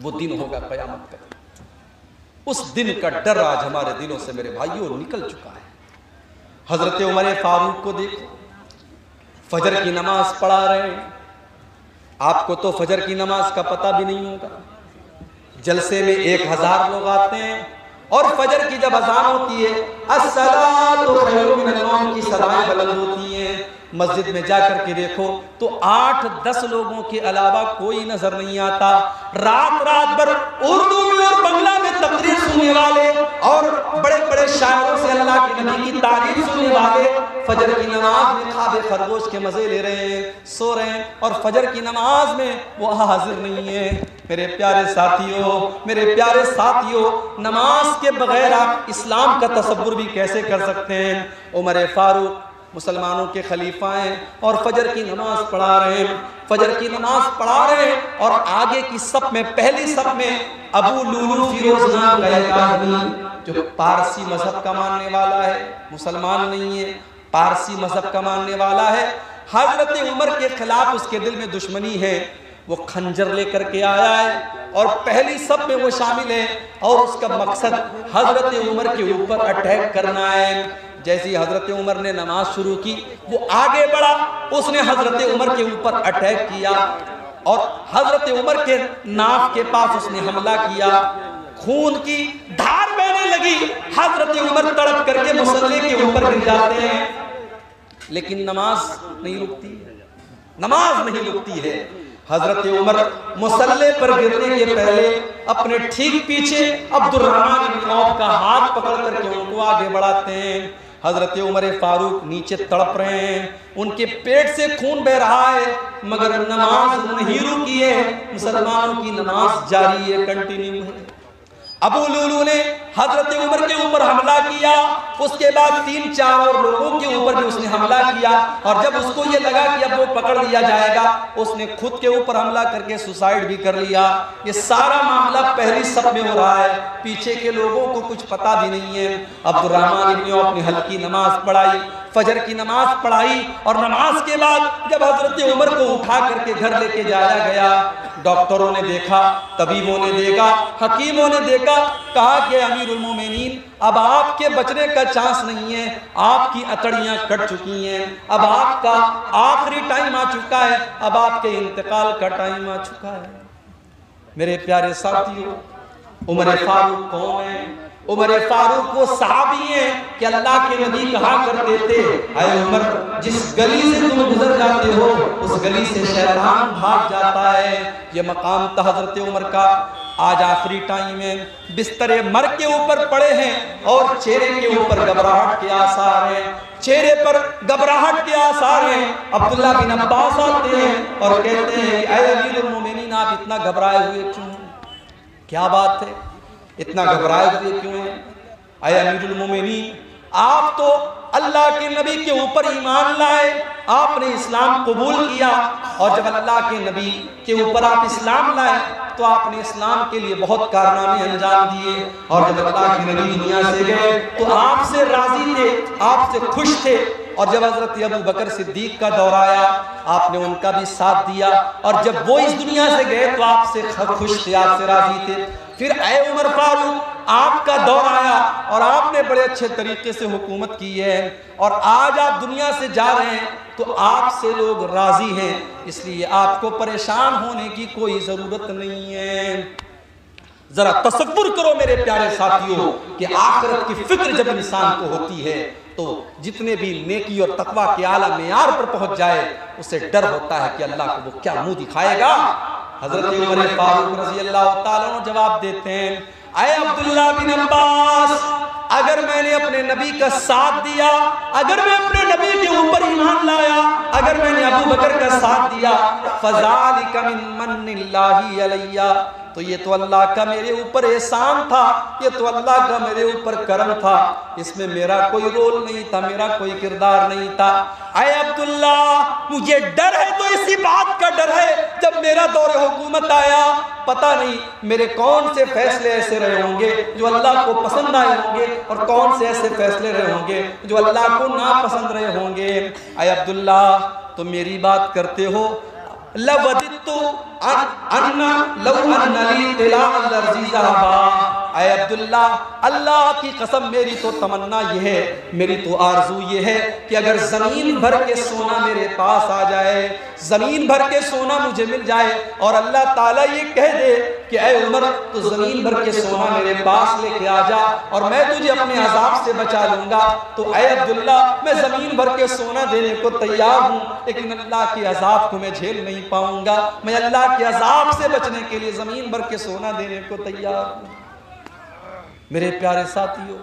وہ دن ہوگا قیامت کا. اس دن کا ڈر آج ہمارے دلوں سے میرے بھائیوں نکل چکا ہے. حضرت عمر فاروق کو دیکھو, فجر کی نماز پڑھا رہے ہیں. آپ کو تو فجر کی نماز کا پتہ بھی نہیں ہوگا. جلسے میں 1000 لوگ آتے ہیں اور فجر کی جب اذان ہوتی ہے الصلاۃ خیر من النوم کی صدائیں بلند ہوتی ہیں. مسجد میں جا کر کے دیکھو تو 8-10 لوگوں کے علاوہ کوئی نظر نہیں آتا. رات بھر اردو میں اور بنگلہ میں تقریر سننے والے اور بڑے بڑے شاعروں سے اللہ کے نبی کی تعریف سننے والے فجر کی نماز میں خواب خرگوش کے مزے لے رہے ہیں, سو رہے ہیں, اور فجر کی نماز میں وہ حاضر نہیں ہے. میرے پیارے ساتھیوں, نماز کے بغیر آپ اسلام کا تصور بھی کیسے کر سکتے ہیں. عمر فاروق مسلمانوں کے خلیفہ ہیں اور فجر کی نماز پڑھا رہے ہیں, اور آگے کی صف میں, پہلی صف میں ابو لولو فیروز نام کا ایک آدمی جو پارسی مذہب کا ماننے والا ہے, مسلمان نہیں ہے, پارسی مذہب کا ماننے والا ہے. حضرت عمر کے خلاف اس کے دل میں دشمنی ہے. وہ خنجر لے کر کے آیا ہے اور پہلی صف میں وہ شامل ہے اور اس کا مقصد حضرت عمر کے اوپر اٹیک کرنا ہے. جیسی حضرت عمر نے نماز شروع کی وہ آگے بڑھا, اس نے حضرت عمر کے اوپر اٹیک کیا اور حضرت عمر کے ناف کے پاس اس نے حملہ کیا. خون کی دھار بہنے لگی, حضرت عمر تڑپ کر کے مصلی کے اوپر گر جاتے ہیں, لیکن نماز نہیں رکتی ہے. حضرت عمر مصلی پر گرنے کے پہلے اپنے ٹھیک پیچھے عبد الرحمن بن عوف کا ہاتھ پکڑ کر کے ان کو آگے بڑھاتے ہیں. حضرت عمر فاروق نیچے تڑپ رہے ہیں, ان کے پیٹ سے خون بہ رہا ہے, مگر نماز نہیں رکی ہے. مسلمانوں کی نماز جاری ہے, کنٹینیو ہے. ابو لولو نے حضرت عمر کے اوپر حملہ کیا, اس کے بعد 3-4 اور لوگوں کے اوپر بھی اس نے حملہ کیا, اور جب اس کو یہ لگا کہ اب وہ پکڑ لیا جائے گا اس نے خود کے اوپر حملہ کر کے سوسائیڈ بھی کر لیا. یہ سارا معاملہ پہلی صف میں ہو رہا ہے, پیچھے کے لوگوں کو کچھ پتہ بھی نہیں ہے. عبد الرحمن بن عوف اپنی ہلکی نماز پڑھائی, فجر کی نماز پڑھائی, اور نماز کے بعد جب حضرت عمر کو اٹھا کر کے گھر لے کے جایا گیا, ڈاکٹروں نے دیکھا, طبیبوں نے دیکھا, حکیموں نے دیکھا, کہا کہ امیر المومنین اب آپ کے بچنے کا چانس نہیں ہے, آپ کی اتڑیاں کٹ چکی ہیں, اب آپ کا آخری ٹائم آ چکا ہے, اب آپ کے انتقال کا ٹائم آ چکا ہے. میرے پیارے ساتھیوں, عمر فاروق کون ہیں؟ عمر فاروق وہ صحابی ہیں کہ اللہ کے نبی کہا کرتے تھے اے عمر جس گلی سے تم گزر جاتے ہو اس گلی سے شیطان بھاگ جاتا ہے. یہ مقام تھا حضرت عمر کا. آج آخری ٹائم ہے، بستر مرگ کے اوپر پڑے ہیں اور چہرے کے اوپر گھبراہٹ کے آثار ہیں، چہرے پر گھبراہٹ کے آثار ہیں۔ عبداللہ بن عباس آتے ہیں اور کہتے ہیں کہ اے امیر المومنین آپ اتنا گھبرائے ہوئے کیوں ہیں؟ کیا بات ہے، اتنا گھبرائے ہوئے کیوں ہیں؟ اے امیر المومنین آپ تو اللہ کے نبی کے اوپر ایمان لائے، آپ نے اسلام قبول کیا، اور جب اللہ کے نبی کے اوپر آپ اسلام لائے تو آپ نے اسلام کے لیے بہت کارنامے انجام دیے، اور جب اللہ کے نبی دنیا سے گئے تو آپ سے راضی تھے، آپ سے خوش تھے، اور جب حضرت ابو بکر صدیق کا دور آیا آپ نے ان کا بھی ساتھ دیا، اور جب وہ اس دنیا سے گئے تو آپ سے خوش تھے، آپ سے راضی تھے۔ پھر اے عمر فاروق آپ کا دور آیا اور آپ نے بڑے اچھے طریقے سے حکومت کی ہے، اور آج آپ دنیا سے جا رہے ہیں تو آپ سے لوگ راضی ہیں، اس لیے آپ کو پریشان ہونے کی کوئی ضرورت نہیں ہے۔ ذرا تصور کرو میرے پیارے ساتھیوں کہ آخرت کی فکر جب انسان کو ہوتی ہے تو جتنے بھی نیکی اور تقوی کے اعلیٰ معیار پر پہنچ جائے اسے ڈر ہوتا ہے کہ اللہ کو وہ کیا منہ دکھائے گا۔ حضرت عمر فاروق رضی اللہ تعالیٰ عنہ جواب دیتے ہیں، اے عبداللہ بن عباس اگر میں نے اپنے نبی کا ساتھ دیا، اگر میں اپنے نبی کے اوپر ایمان لایا، اگر میں نے ابو بکر کا ساتھ دیا، فَذَلِكَ مِن مَنِّ اللَّهِ عَلَيَّ، تو یہ تو اللہ کا میرے اوپر احسان تھا، یہ تو اللہ کا میرے اوپر کرم تھا، اس میں میرا کوئی رول نہیں تھا، میرا کوئی کردار نہیں تھا۔ اے عبداللہ مجھے ڈر ہے تو اسی بات کا ڈر ہے جب میرا دور حکومت آیا پتہ نہیں میرے کون سے فیصلے ایسے رہے ہوں گے جو اللہ کو پسند آئے ہوں گے، اور کون سے ایسے فیصلے رہے ہوں گے جو اللہ کو ناپسند رہے ہوں گے۔ اے عبداللہ تم میری بات کرتے ہو، لَوَدِدْتُ أَنَّ لَوْ أَنَّ لِي طِلَاعَ الْأَرْضِ ذَهَبًا، اے عبداللہ اللہ کی قسم میری تو تمنا یہ ہے، میری تو آرزو یہ ہے کہ اگر زمین بھر کے سونا میرے پاس آ جائے، زمین بھر کے سونا مجھے مل جائے، اور اللہ تعالیٰ یہ کہہ دے کہ اے عمر تو زمین بھر کے سونا میرے پاس لے کے آ جا اور میں تجھے اپنے عذاب سے بچا لوں گا، تو اے عبداللہ میں زمین بھر کے سونا دینے کو تیار ہوں، لیکن اللہ کے عذاب کو میں جھیل نہیں پاؤں گا، میں اللہ کے عذاب سے بچنے کے لیے زمین بھر کے سونا دینے کو تیار ہوں۔ میرے پیارے ساتھیوں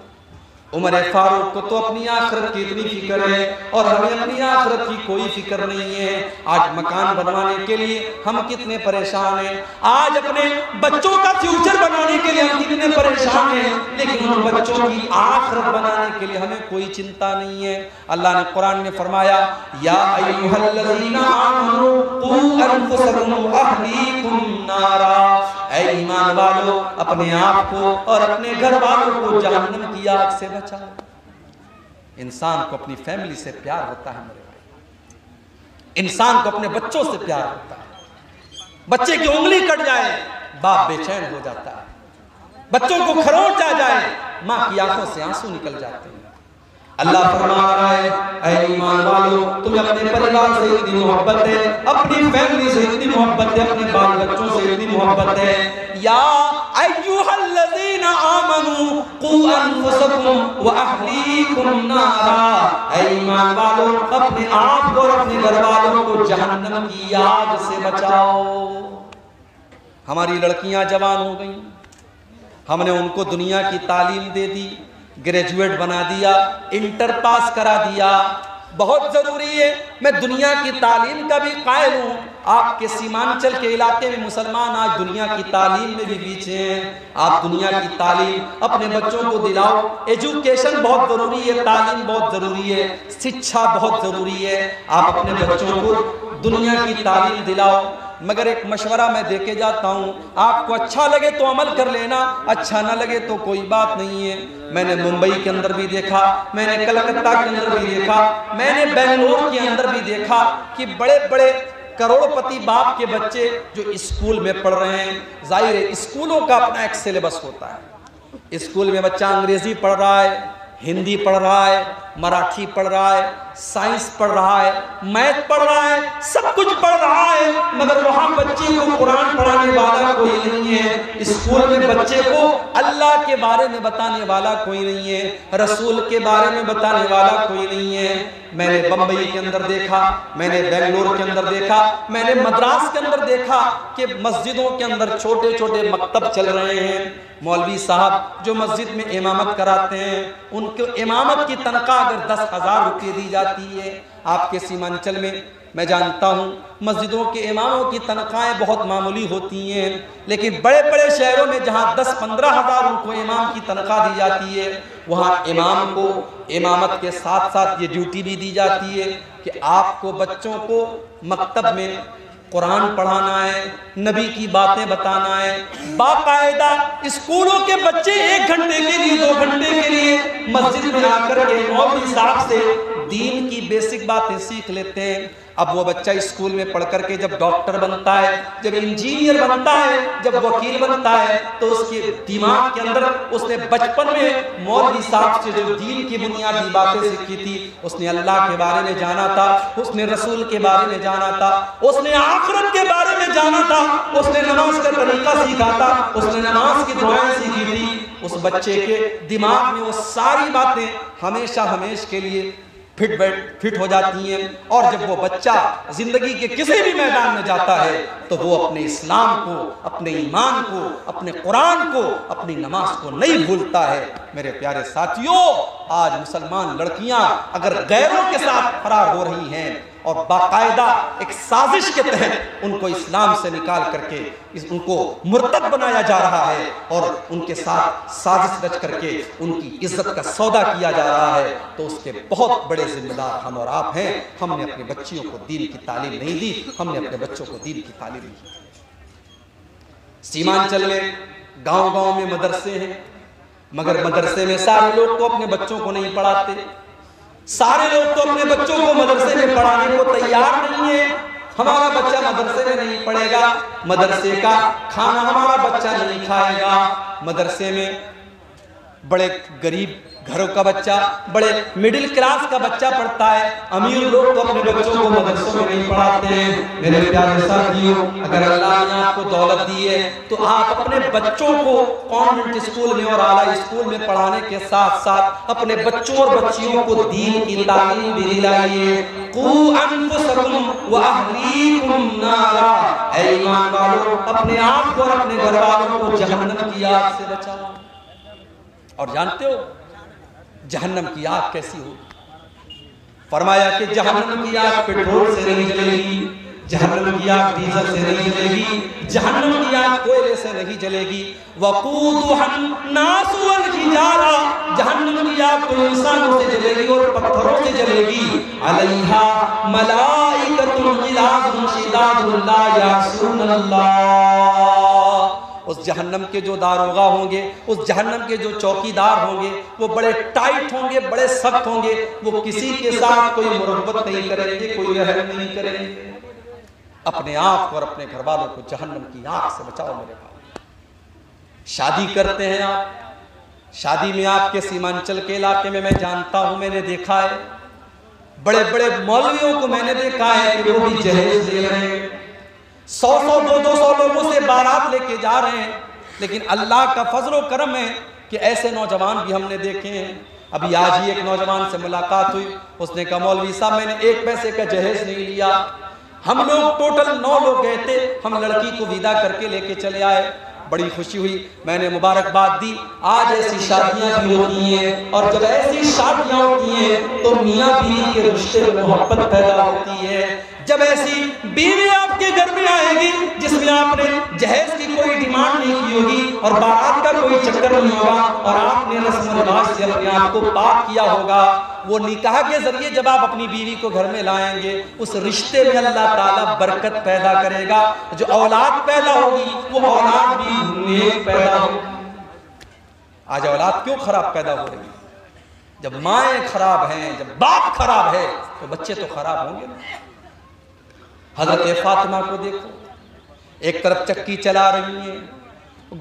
عمر فاروق کو تو اپنی آخرت کی اتنی فکر ہے اور ہمیں اپنی آخرت کی کوئی فکر نہیں ہے۔ آج مکان بنوانے کے لیے ہم کتنے پریشان ہیں، آج اپنے بچوں کا فیوچر بنانے کے لیے ہم کتنے پریشان ہیں، لیکن ان بچوں کی آخرت بنانے کے لیے ہمیں کوئی چنتا نہیں ہے۔ اللہ نے قرآن میں فرمایا یا ایھا الذین آمنوا قوا انفسکم واہلیکم نارا، اے ایمان والو اپنے آپ کو اور اپنے گھر والوں کو جہنم کی آگ سے بچاؤ۔ انسان کو اپنی فیملی سے پیار ہوتا ہے میرے بھائی، انسان کو اپنے بچوں سے پیار ہوتا ہے۔ بچے کی انگلی کٹ جائے باپ بے چین ہو جاتا ہے، بچوں کو کھروچ آ جائے ماں کی آنکھوں سے آنسو نکل جاتے ہیں۔ اللہ فرما رہا ہے اے ایمان والو تمہیں اپنے پریوار سے اتنی محبت ہے، اپنی فیملی سے اتنی محبت ہے، اپنے بال بچوں سے اتنی محبت ہے، یا ایھا الذین آمنوا قوا انفسکم واہلیکم نارا، اے ایمان والو اپنے آپ کو اور اپنے گھر والوں کو جہنم کی آگ سے بچاؤ۔ ہماری لڑکیاں جوان ہو گئیں، ہم نے ان کو دنیا کی تعلیم دے دی، گریجویٹ بنا دیا، انٹر پاس کرا دیا، بہت ضروری ہے۔ میں دنیا کی تعلیم کا بھی قائل ہوں، آپ کے سیمانچل کے علاقے میں مسلمان آج دنیا کی تعلیم میں بھی پیچھے ہیں۔ آپ دنیا کی تعلیم اپنے بچوں کو دلاؤ، ایجوکیشن بہت ضروری ہے، تعلیم بہت ضروری ہے، شکشا بہت ضروری ہے، آپ اپنے بچوں کو دنیا کی تعلیم دلاؤ۔ مگر ایک مشورہ میں دے کے جاتا ہوں، آپ کو اچھا لگے تو عمل کر لینا، اچھا نہ لگے تو کوئی بات نہیں ہے۔ میں نے ممبئی کے اندر بھی دیکھا، میں نے کلکتہ کے اندر بھی دیکھا، میں نے بنگلور کے اندر بھی دیکھا کہ بڑے بڑے کروڑ پتی باپ کے بچے جو اسکول میں پڑھ رہے ہیں، ظاہر ہے اسکولوں کا اپنا ایک سلیبس ہوتا ہے، اسکول میں بچہ انگریزی پڑھ رہا ہے، ہندی پڑھ رہا ہے، مراٹھی پڑھ رہا ہے، سائنس پڑھ رہا ہے، میتھ پڑھ رہا ہے، سب کچھ پڑھ رہا ہے، مگر وہاں بچے کو قرآن پڑھانے والا کوئی نہیں ہے، اسکول میں بچے کو اللہ کے بارے میں بتانے والا کوئی نہیں ہے، رسول کے بارے میں بتانے والا کوئی نہیں ہے۔ میں نے بمبئی کے اندر دیکھا، میں نے بنگلور کے اندر دیکھا، میں نے مدراس کے اندر دیکھا کہ مسجدوں کے اندر چھوٹے چھوٹے مکتب چل رہے ہیں۔ مولوی صاحب جو مسجد میں امامت کراتے ہیں، ان کو امامت کی تنخواہ اگر 10,000 روپے دی جاتی ہے، آپ کے سیمانچل میں جانتا ہوں مسجدوں کے اماموں کی تنخواہیں بہت معمولی ہوتی ہیں، لیکن بڑے بڑے شہروں میں جہاں 10-15 ہزار ان کو امام کی تنخواہ دی جاتی ہے، وہاں امام کو امامت کے ساتھ ساتھ یہ ڈیوٹی بھی دی جاتی ہے کہ آپ کو بچوں کو مکتب میں قرآن پڑھانا ہے، نبی کی باتیں بتانا ہے۔ باقاعدہ اسکولوں کے بچے 1 گھنٹے کے لیے 2 گھنٹے کے لیے مسجد میں آ کر کے مولوی صاحب سے دین کی بیسک باتیں سیکھ لیتے ہیں۔ اب وہ بچہ اسکول میں پڑھ کر کے جب ڈاکٹر بنتا ہے، جب انجینئر بنتا ہے، جب وکیل بنتا ہے، تو اس کے دماغ کے اندر اس نے بچپن میں مولوی صاحب سے جو دین کی بنیادی باتیں سیکھی تھی، اس نے اللہ کے بارے میں جانا تھا، اس نے رسول کے بارے میں جانا تھا، اس نے آخرت کے بارے میں جانا تھا، اس نے نماز کا طریقہ سیکھا تھا، اس نے نماز کی دعائیں سیکھی تھی۔ اس بچے کے دماغ میں وہ ساری باتیں ہمیشہ کے لیے فٹ ہو جاتی ہیں، اور جب وہ بچہ زندگی کے کسی بھی میدان میں جاتا ہے تو وہ اپنے اسلام کو، اپنے ایمان کو، اپنے قرآن کو، اپنی نماز کو نہیں بھولتا ہے۔ میرے پیارے ساتھیوں، آج مسلمان لڑکیاں اگر غیروں کے ساتھ فرار ہو رہی ہیں اور باقاعدہ ایک سازش کے تحت ان کو اسلام سے نکال کر کے ان کو مرتد بنایا جا رہا ہے، اور ان کے ساتھ سازش رچ کر کے ان کی عزت کا سودا کیا جا رہا ہے، تو اس کے بہت بڑے ذمہ دار ہم اور آپ ہیں۔ ہم نے اپنے بچیوں کو دین کی تعلیم نہیں دی، ہم نے اپنے بچوں کو دین کی تعلیم نہیں دی۔ سیمانچل میں گاؤں میں مدرسے ہیں، مگر مدرسے میں سارے لوگ تو اپنے بچوں کو نہیں پڑھاتے، سارے لوگ تو اپنے بچوں کو مدرسے میں پڑھانے کو تیار نہیں ہے۔ ہمارا بچہ مدرسے میں نہیں پڑھے گا، مدرسے کا کھانا ہمارا بچہ نہیں کھائے گا۔ مدرسے میں بڑے غریب گھروں کا بچہ، بڑے مڈل کلاس کا بچہ پڑھتا ہے، امیر لوگ تو اپنے بچوں کو مدرسوں میں نہیں پڑھاتے ہیں۔ میرے پیارے ساتھیوں، اگر اللہ نے آپ کو دولت دی ہے تو آپ اپنے بچوں کو کانوینٹ اسکول میں اور اعلیٰ اسکول میں پڑھانے کے ساتھ ساتھ اپنے بچوں اور بچیوں کو دین کی تعلیم بھی دلائیے۔ قُوا أَنفُسَكُمْ وَأَهْلِيكُمْ نَارًا، اے ایمان والو، اپنے آپ کو اور اپنے گھر والوں کو جہنم کی آگ سے بچاؤ۔ اور جانتے ہو جہنم کی آگ کیسی ہو؟ فرمایا کہ جہنم کی آگ پیٹرول سے نہیں جلے گی، جہنم کی آگ ڈیزل سے نہیں جلے گی، جہنم کی آگ کوئلے سے نہیں جلے گی۔ وَقُودُهَا النَّاسُ وَالْحِجَارَةُ، جہنم کی آگ تو انسانوں سے جلے گی اور پتھروں سے جلے گی۔ عَلَيْهَا مَلَائِكَةٌ غِلَاظٌ شِدَادٌ لَا يَعْصُونَ اللَّهَ، اس جہنم کے جو داروغہ ہوں گے، اس جہنم کے جو چوکیدار ہوں گے، وہ بڑے ٹائٹ ہوں گے، بڑے سخت ہوں گے، وہ کسی کے ساتھ کوئی مربت نہیں کریں گے، کوئی رحم نہیں کریں گے۔ اپنے آپ کو اور اپنے گھر والوں کو جہنم کی آگ سے بچاؤ میرے بھائی۔ شادی کرتے ہیں آپ، شادی میں آپ کے سیمانچل کے علاقے میں جانتا ہوں، میں نے دیکھا ہے بڑے بڑے مولویوں کو میں نے دیکھا ہے کہ وہ بھی جہیز لے رہے ہیں، 100 200 لوگوں سے بارات لے کے جا رہے ہیں، لیکن اللہ کا فضل و کرم ہے کہ ایسے نوجوان بھی ہم نے دیکھے ہیں۔ ابھی آج ہی ایک نوجوان سے ملاقات ہوئی، اس نے کہا مولوی صاحب میں نے 1 پیسے کا جہیز نہیں لیا، ہم لوگ ٹوٹل 9 لوگ گئے تھے، ہم لڑکی کو ویدا کر کے لے کے چلے آئے، بڑی خوشی ہوئی، میں نے مبارکباد دی۔ آج ایسی شادیاں بھی ہوتی ہیں، اور جب ایسی شادیاں ہوتی ہیں تو میاں بیوی کے رشتے میں محبت پیدا ہوتی ہے۔ جب ایسی بیوی آپ کے گھر میں آئے گی جس میں آپ نے جہیز کی کوئی ڈیمانڈ نہیں کی ہوگی اور بارات کا کوئی چکر نہیں ہوگا، اور آپ نے رسم و رواج سے اپنے آپ کو پاک کیا ہوگا، وہ نکاح کے ذریعے جب آپ اپنی بیوی کو گھر میں لائیں گے، اس رشتے میں اللہ تعالیٰ برکت پیدا کرے گا، جو اولاد پیدا ہوگی وہ اولاد بھی نیک پیدا ہوگی۔ آج اولاد کیوں خراب پیدا ہو رہی ہے؟ جب مائیں خراب ہیں، جب باپ خراب ہے تو بچے تو خراب ہوں گے نا۔ حضرت فاطمہ کو دیکھو، ایک طرف چکی چلا رہی ہیں،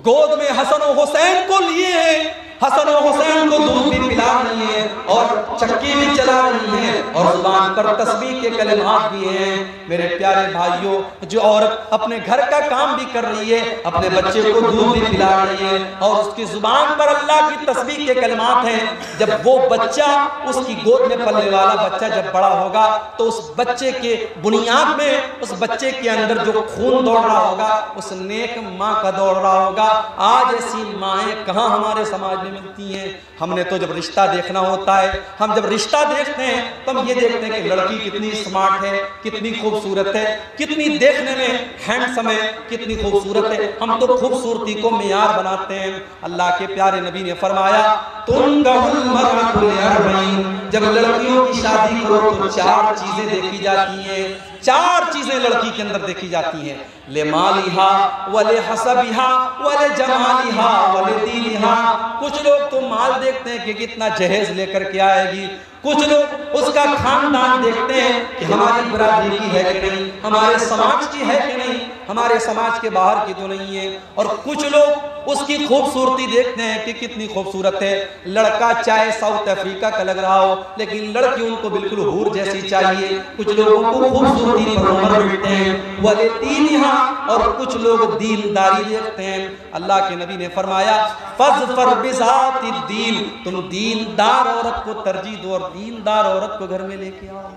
گود میں حسن و حسین کو لیے ہیں، حسن و حسین کو دودھ بھی پلا رہی ہیں اور چکی بھی چلا رہی ہیں اور زبان پر تسبیح کے کلمات بھی ہیں۔ میرے پیارے بھائیوں، جو عورت اپنے گھر کا کام بھی کر رہی ہے، اپنے بچے کو دودھ بھی پلا رہی ہے اور اس کی زبان پر اللہ کی تسبیح کے کلمات ہیں، جب وہ بچہ، اس کی گود میں پلنے والا بچہ جب بڑا ہوگا تو اس بچے کے بنیاد میں، اس بچے کے اندر جو خون دوڑ رہا ہوگا اس نیک ماں کا دوڑ رہا ہوگا۔ آج ایسی مائیں کہاں ہمارے سماج میں ملتی ہیں؟ ہم نے تو جب رشتہ دیکھنا ہوتا ہے، ہم جب رشتہ دیکھتے ہیں تو ہم یہ دیکھتے ہیں کہ لڑکی کتنی سمارٹ ہے، کتنی خوبصورت ہے، کتنی دیکھنے میں ہینڈسم ہے، کتنی خوبصورت ہے۔ ہم تو خوبصورتی کو معیار بناتے ہیں۔ اللہ کے پیارے نبی نے فرمایا تُنْكَحُ الْمَرْأَةُ لِأَرْبَعٍ، جب لڑکیوں کی شادی کرو تو 4 چیزیں دیکھی جاتی ہیں، 4 چیزیں لڑکی کے اندر دیکھی جاتی ہیں، لِمَالِهَا وَلِحَسَبِهَا وَلِجَمَالِهَا وَلِدِينِهَا۔ کچھ لوگ تو مال دیکھتے ہیں کہ کتنا جہیز لے کر کے آئے گی، کچھ لوگ اس کا خاندان دیکھتے ہیں کہ ہماری برادری کی ہے کہ نہیں، ہمارے سماج کی ہے کہ نہیں، ہمارے سماج کے باہر کی تو نہیں ہے، اور کچھ لوگ اس کی خوبصورتی دیکھتے ہیں کہ کتنی خوبصورت ہے۔ لڑکا چاہے ساؤتھ افریقہ کا لگ رہا ہو لیکن لڑکی ان کو بالکل حور جیسی چاہیے۔ کچھ لوگوں کو خوبصورتی پر عمر ملتے ہیں وَلِدِينِهَا، اور کچھ لوگ دینداری دیکھتے ہیں۔ اللہ کے نبی نے فرمایا فَاظْفَرْ بِذَاتِ الدِّينِ، تم دیندار عورت کو ترجیح دو اور دیندار عورت کو گھر میں لے کے آؤ۔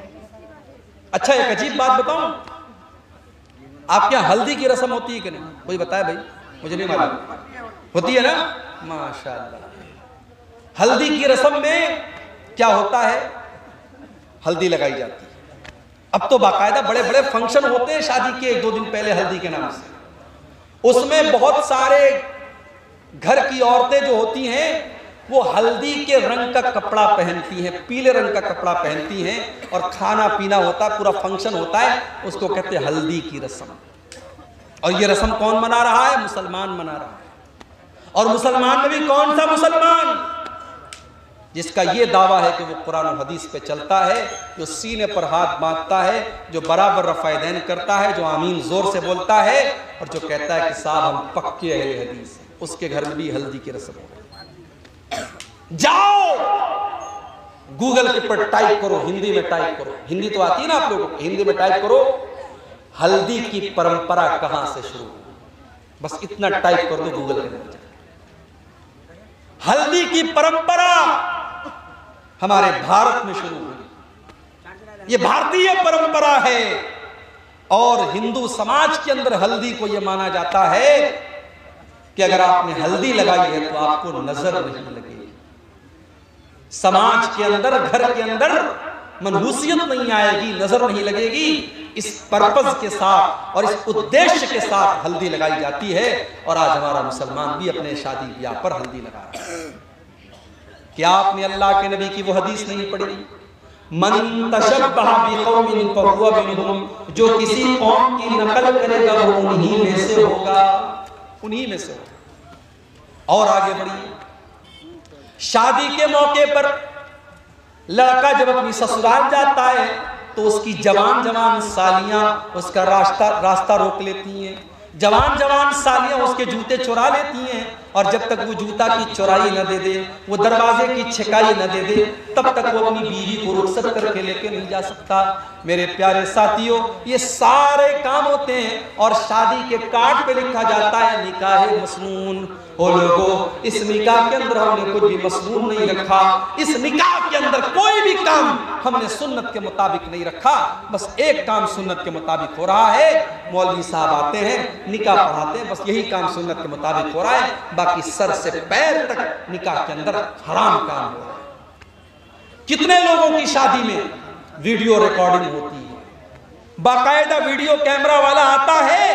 اچھا ایک عجیب بات بتاؤں، آپ کیا ہلدی کی رسم ہوتی ہے کہ نہیں؟ کوئی بتائے بھائی، مجھے نہیں معلوم۔ ہوتی ہے نا؟ ماشاءاللہ۔ ہلدی کی رسم میں کیا ہوتا ہے؟ ہلدی لگائی جاتی ہے۔ اب تو باقاعدہ بڑے بڑے فنکشن ہوتے ہیں شادی کے 1-2 دن پہلے ہلدی کے نام سے۔ اس میں بہت سارے گھر کی عورتیں جو ہوتی ہیں وہ ہلدی کے رنگ کا کپڑا پہنتی ہیں، پیلے رنگ کا کپڑا پہنتی ہیں اور کھانا پینا ہوتا ہے، پورا فنکشن ہوتا ہے، اس کو کہتے ہیں ہلدی کی رسم۔ اور یہ رسم کون منا رہا ہے؟ مسلمان منا رہا ہے۔ اور مسلمان میں بھی کون سا مسلمان؟ جس کا یہ دعویٰ ہے کہ وہ قرآن و حدیث پہ چلتا ہے، جو سینے پر ہاتھ باندھتا ہے، جو برابر رفع دین کرتا ہے، جو آمین زور سے بولتا ہے اور جو کہتا ہے کہ صاحب ہم پکے اہل حدیث ہیں، اس کے گھر میں بھی ہلدی کی رسم ہو۔ جاؤ گوگل کے پر ٹائپ کرو، ہندی میں ٹائپ کرو، ہندی تو آتی ہے نا آپ لوگوں کو، ہندی میں ٹائپ کرو ہلدی کی پرمپرا کہاں سے شروع ہوئی، بس اتنا ٹائپ کر دو گوگل کے اندر۔ ہلدی کی پرمپرا ہمارے بھارت میں شروع ہوئی، یہ بھارتی پرمپرا ہے، اور ہندو سماج کے اندر ہلدی کو یہ مانا جاتا ہے کہ اگر آپ نے ہلدی لگائی ہے تو آپ کو نظر نہیں لگے گی، سماج کے اندر، گھر کے اندر منحوسیت نہیں آئے گی، نظر نہیں لگے گی۔ اس پرپز کے ساتھ اور اس ادیش کے ساتھ ہلدی لگائی جاتی ہے، اور آج ہمارا مسلمان بھی اپنے شادی بیاہ پر ہلدی لگا رہا ہے۔ کیا آپ نے اللہ کے نبی کی وہ حدیث نہیں پڑھی؟ من تشبہ بقوم فہو منہم، جو کسی قوم کی نقل کرے گا وہ انہی میں سے ہوگا، انہی میں سے ہوگا۔ اور آگے بڑھیے، شادی کے موقع پر لڑکا جب اپنی سسرال جاتا ہے تو اس کی جوان جوان سالیاں اس کا راستہ روک لیتی ہیں، جوان جوان سالیاں اس کے جوتے چرا لیتی ہیں، اور جب تک وہ جوتا کی چورائی نہ دے دے، وہ دروازے کی چھکائی نہ دے دے، تب تک وہ اپنی بیوی کو رخصت کر کے لے کے نہیں جا سکتا۔ میرے پیارے ساتھیوں، یہ سارے کام ہوتے ہیں اور شادی کے کارڈ پہ لکھا جاتا ہے نکاح مسنون۔ او لوگو، اس نکاح کے اندر ہم نے کچھ بھی مسنون نہیں رکھا، اس نکاح کے اندر کوئی بھی کام ہم نے سنت کے مطابق نہیں رکھا، بس ایک کام سنت کے مطابق ہو رہا ہے، مولوی صاحب آتے ہیں نکاح پڑھاتے ہیں، بس یہی کام سنت کے مطابق ہو رہا ہے، باقی سر سے پیر تک نکاح کے اندر حرام کام ہو رہا ہے۔ کتنے لوگوں کی شادی میں ویڈیو ریکارڈنگ ہوتی ہے، باقاعدہ ویڈیو کیمرہ والا آتا ہے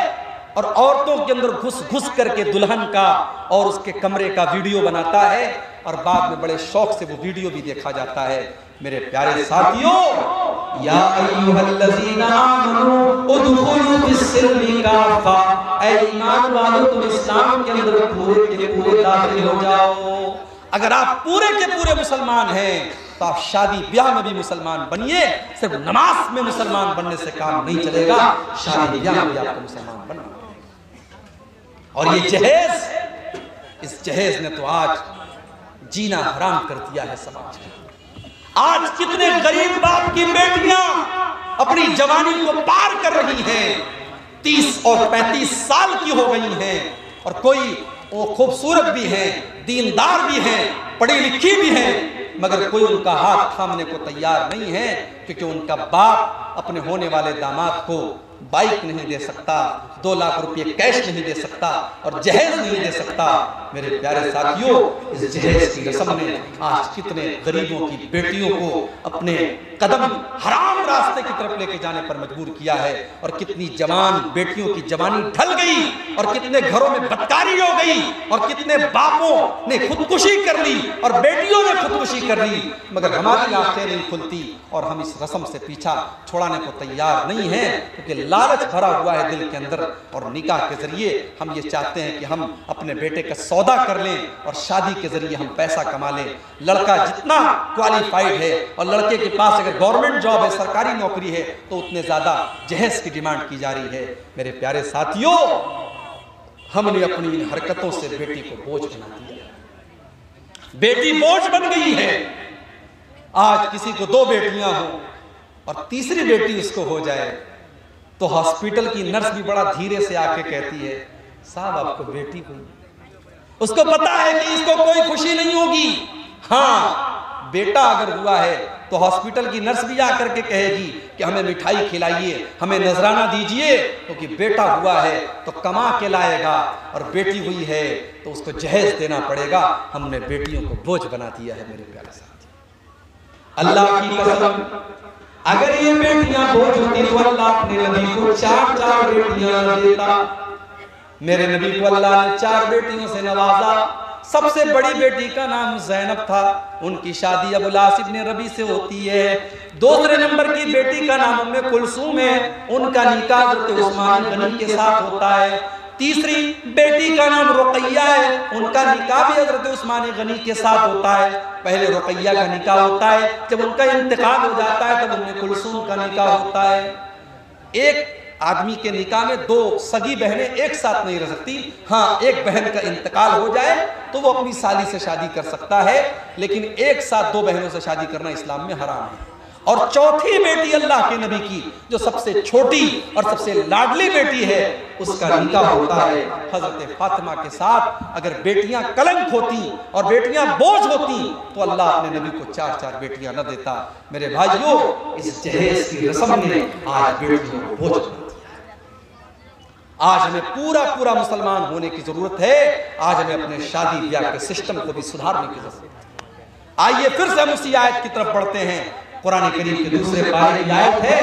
اور عورتوں کے اندر گھس گھس کر کے دلہن کا اور اس کے کمرے کا ویڈیو بناتا ہے، اور بعد میں بڑے شوق سے وہ ویڈیو بھی دیکھا جاتا ہے۔ میرے پیارے ساتھیوں، یا ایھا الذین آمنوا ادخلوا فی السلم کافہ، اے ایمان والو تم اسلام کے اندر پورے کے پورے داخل ہو جاؤ۔ اگر آپ پورے کے پورے مسلمان ہیں تو آپ شادی بیاہ میں بھی مسلمان بنیے، صرف نماز میں مسلمان بننے سے کام نہیں چلے گا، شادی بیاہ میں بھی آپ کو مسلمان بننا ہے۔ اور یہ جہیز، اس جہیز نے تو آج جینا حرام کر دیا ہے سماج نے۔ آج کتنے غریب باپ کی بیٹیاں اپنی جوانی کو پار کر رہی ہیں، 30 اور 35 سال کی ہو گئی ہیں، اور کوئی وہ خوبصورت بھی ہیں، دیندار بھی ہیں، پڑھی لکھی بھی ہیں، مگر کوئی ان کا ہاتھ تھامنے کو تیار نہیں ہے، کیونکہ ان کا باپ اپنے ہونے والے داماد کو بائک نہیں دے سکتا، 2 لاکھ روپے کیش نہیں دے سکتا، اور جہیز نہیں دے سکتا۔ میرے پیارے ساتھیوں، اس جہیز کی رسم نے آج کتنے غریبوں کی بیٹیوں کو اپنے قدم حرام راستے کی طرف لے کے جانے پر مجبور کیا ہے، اور کتنی جوان بیٹیوں کی جوانی ڈھل گئی، اور کتنے گھروں میں بدکاری ہو گئی، اور کتنے باپوں نے خودکشی کر لی اور بیٹیوں نے خودکشی کر لی، مگر ہماری آنکھیں نہیں کھلتی اور ہم اس رسم سے پیچھا چھوڑانے کو تیار نہیں ہیں، کیونکہ لالچ بھرا ہوا ہے دل کے اندر، اور نکاح کے ذریعے ہم یہ چاہتے ہیں کہ ہم اپنے بیٹے کا سودا کر لیں اور شادی کے ذریعے ہم پیسہ کما لیں۔ لڑکا جتنا کوالیفائیڈ ہے اور لڑکے کے پاس اگر گورنمنٹ جاب ہے، سرکاری نوکری ہے، تو اتنے زیادہ جہیز کی ڈیمانڈ کی جا رہی ہے۔ میرے پیارے ساتھیوں، ہم نے اپنی ان حرکتوں سے بیٹی کو بوجھ بنا دیا، بیٹی بوجھ بن گئی ہے۔ آج کسی کو 2 بیٹیاں ہوں اور تیسری بیٹی اس کو ہو جائے تو ہاسپٹل کی نرس بھی بڑا دھیرے سے آ کے کہتی ہے، صاحب آپ کو بیٹی ہوئی۔ اس کو پتا ہے کہ اس کو کوئی خوشی نہیں ہوگی۔ ہاں، بیٹا اگر ہوا ہے تو ہاسپٹل کی نرس بھی آ کر کے کہے گی کہ ہمیں مٹھائی کھلائیے، ہمیں نذرانہ دیجئے، کیونکہ بیٹا ہوا ہے تو کما کے لائے گا، اور بیٹی ہوئی ہے تو اس کو جہیز دینا پڑے گا۔ ہم نے بیٹیوں کو بوجھ بنا دیا ہے۔ میرے پیارے ساتھی، اللہ کی قسم، اگر یہ بیٹیاں بوجھ ہوتی تو اللہ اپنے نبی کو 4 بیٹیاں نہ دیتا۔ میرے نبی کو اللہ نے 4 بیٹیوں سے نوازا۔ سب سے بڑی بیٹی کا نام زینب تھا، ان کی شادی ابو العاص ابن ربیع سے ہوتی ہے۔ دوسرے نمبر کی بیٹی کا نام ام کلثوم ہے، ان کا نکاح حضرت عثمان غنی کے ساتھ ہوتا ہے۔ تیسری بیٹی کا نام رقیہ ہے، ان کا نکاح بھی حضرت عثمان غنی کے ساتھ ہوتا ہے۔ پہلے رقیہ کا نکاح ہوتا ہے، جب ان کا انتقال ہو جاتا ہے تب ام کلثوم کا نکاح ہوتا ہے۔ ایک آدمی کے نکاح میں 2 سگی بہنیں ایک ساتھ نہیں رہ سکتی۔ ہاں، ایک بہن کا انتقال ہو جائے تو وہ اپنی سالی سے شادی کر سکتا ہے، لیکن ایک ساتھ 2 بہنوں سے شادی کرنا اسلام میں حرام ہے۔ اور چوتھی بیٹی اللہ کے نبی کی، جو سب سے چھوٹی اور سب سے لاڈلی بیٹی ہے، اس کا نکاح ہوتا ہے حضرت فاطمہ کے ساتھ۔ اگر بیٹیاں کلنک ہوتی اور بیٹیاں بوجھ ہوتی تو اللہ اپنے نبی کو 4 بیٹیاں نہ دیتا۔ میرے بھائیوں، اس جہیز کی رسم نے آج بیٹیوں کو بوجھ بنا دیا۔ آج ہمیں پورا مسلمان ہونے کی ضرورت ہے۔ آج ہمیں اپنے شادی بیاہ کے سسٹم کو بھی سدھارنے کی ضرورت ہے۔ آئیے پھر سے ہم اسی آیت کی طرف بڑھتے ہیں۔ قرآن کریم کے دوسرے پارے کی آیت ہے،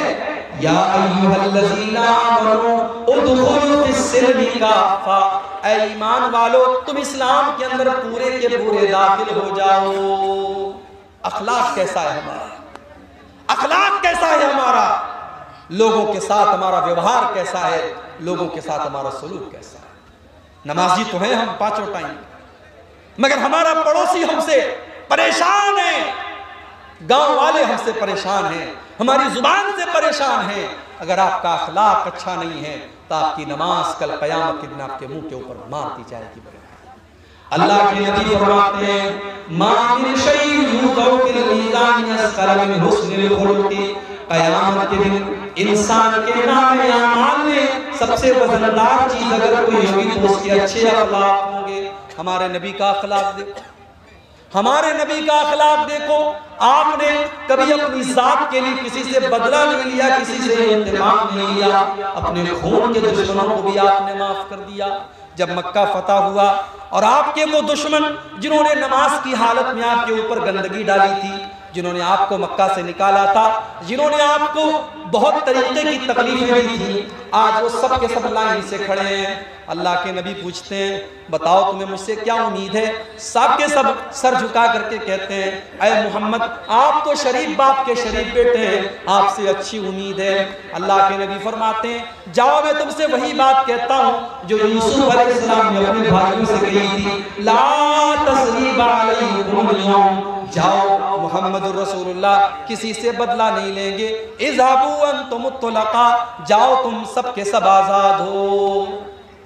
یا ایھا الذین آمنوا ادخلوا فی السلم کافہ، اے ایمان والو تم اسلام کے اندر پورے کے پورے داخل ہو جاؤ۔ اخلاق کیسا ہے ہمارا؟ اخلاق کیسا ہے ہمارا؟ لوگوں کے ساتھ ہمارا ویوہار کیسا ہے؟ لوگوں کے ساتھ ہمارا سلوک کیسا ہے؟ نمازی تو ہیں ہم 5 ٹائم، مگر ہمارا پڑوسی ہم سے پریشان ہے، گاؤں والے ہم سے پریشان ہیں، ہماری زبان سے پریشان ہیں۔ اگر آپ کا اخلاق اچھا نہیں ہے تو آپ کی نماز کل قیامت کے دن آپ کے منہ کے اوپر مار دی جائے گی۔ اللہ کے نبی فرماتے ہیں، ما من شیء یوضع فی المیزان اثقل من حسن الخلق، قیامت کے دن انسان کے نام اعمال میں سب سے وزندار چیز اگر کوئی ہوگی تو اس کے اچھے اخلاق ہوں گے۔ ہمارے نبی کا اخلاق دیکھو، ہمارے نبی کا اخلاق دیکھو۔ آپ نے کبھی اپنی ذات کے لیے کسی سے بدلہ نہیں لیا، کسی سے انتقام نہیں لیا، اپنے خون کے دشمنوں کو بھی آپ نے معاف کر دیا۔ جب مکہ فتح ہوا اور آپ کے وہ دشمن جنہوں نے نماز کی حالت میں آپ کے اوپر گندگی ڈالی تھی، جنہوں نے آپ کو مکہ سے نکالا تھا، جنہوں نے آپ کو بہت طریقے کی تکلیفیں دی تھی، آج وہ سب کے سب لائن سے کھڑے ہیں۔ اللہ کے نبی پوچھتے ہیں، بتاؤ تمہیں مجھ سے کیا امید ہے؟ سب کے سب سر جھکا کر کے کہتے ہیں، اے محمد آپ تو شریف باپ کے شریف بیٹے ہیں، آپ سے اچھی امید ہے۔ اللہ کے نبی فرماتے ہیں، جاؤ میں تم سے وہی بات کہتا ہوں جو یوسف علیہ السلام نے اپنے بھائیوں سے کہی تھی، لا تثریب علیکم اليوم، جاؤ محمد رسول اللہ کسی سے بدلہ نہیں لیں گے، اذهبوا انتم الطلقاء، جاؤ تم سب کے سب آزاد ہو۔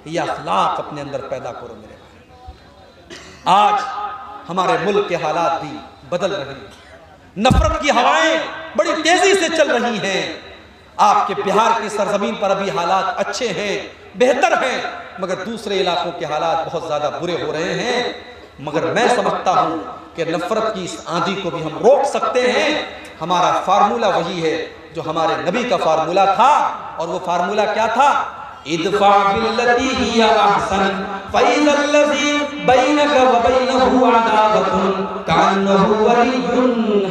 یہ اخلاق اپنے اندر پیدا کرو میرے بھائی۔ آج ہمارے ملک کے حالات بھی بدل رہے ہیں، نفرت کی ہوائیں بڑی تیزی سے چل رہی ہیں۔ آپ کے بہار کی سرزمین پر ابھی حالات اچھے ہیں، بہتر ہیں، مگر دوسرے علاقوں کے حالات بہت زیادہ برے ہو رہے ہیں۔ مگر میں سمجھتا ہوں کہ نفرت کی اس آندھی کو بھی ہم روک سکتے ہیں۔ ہمارا فارمولہ وہی ہے جو ہمارے نبی کا فارمولہ تھا، اور وہ فارمولہ کیا تھا؟ ادفع باللتی ہی احسن فاذا الذی بینک وبینہ عداوۃ کانہ ولی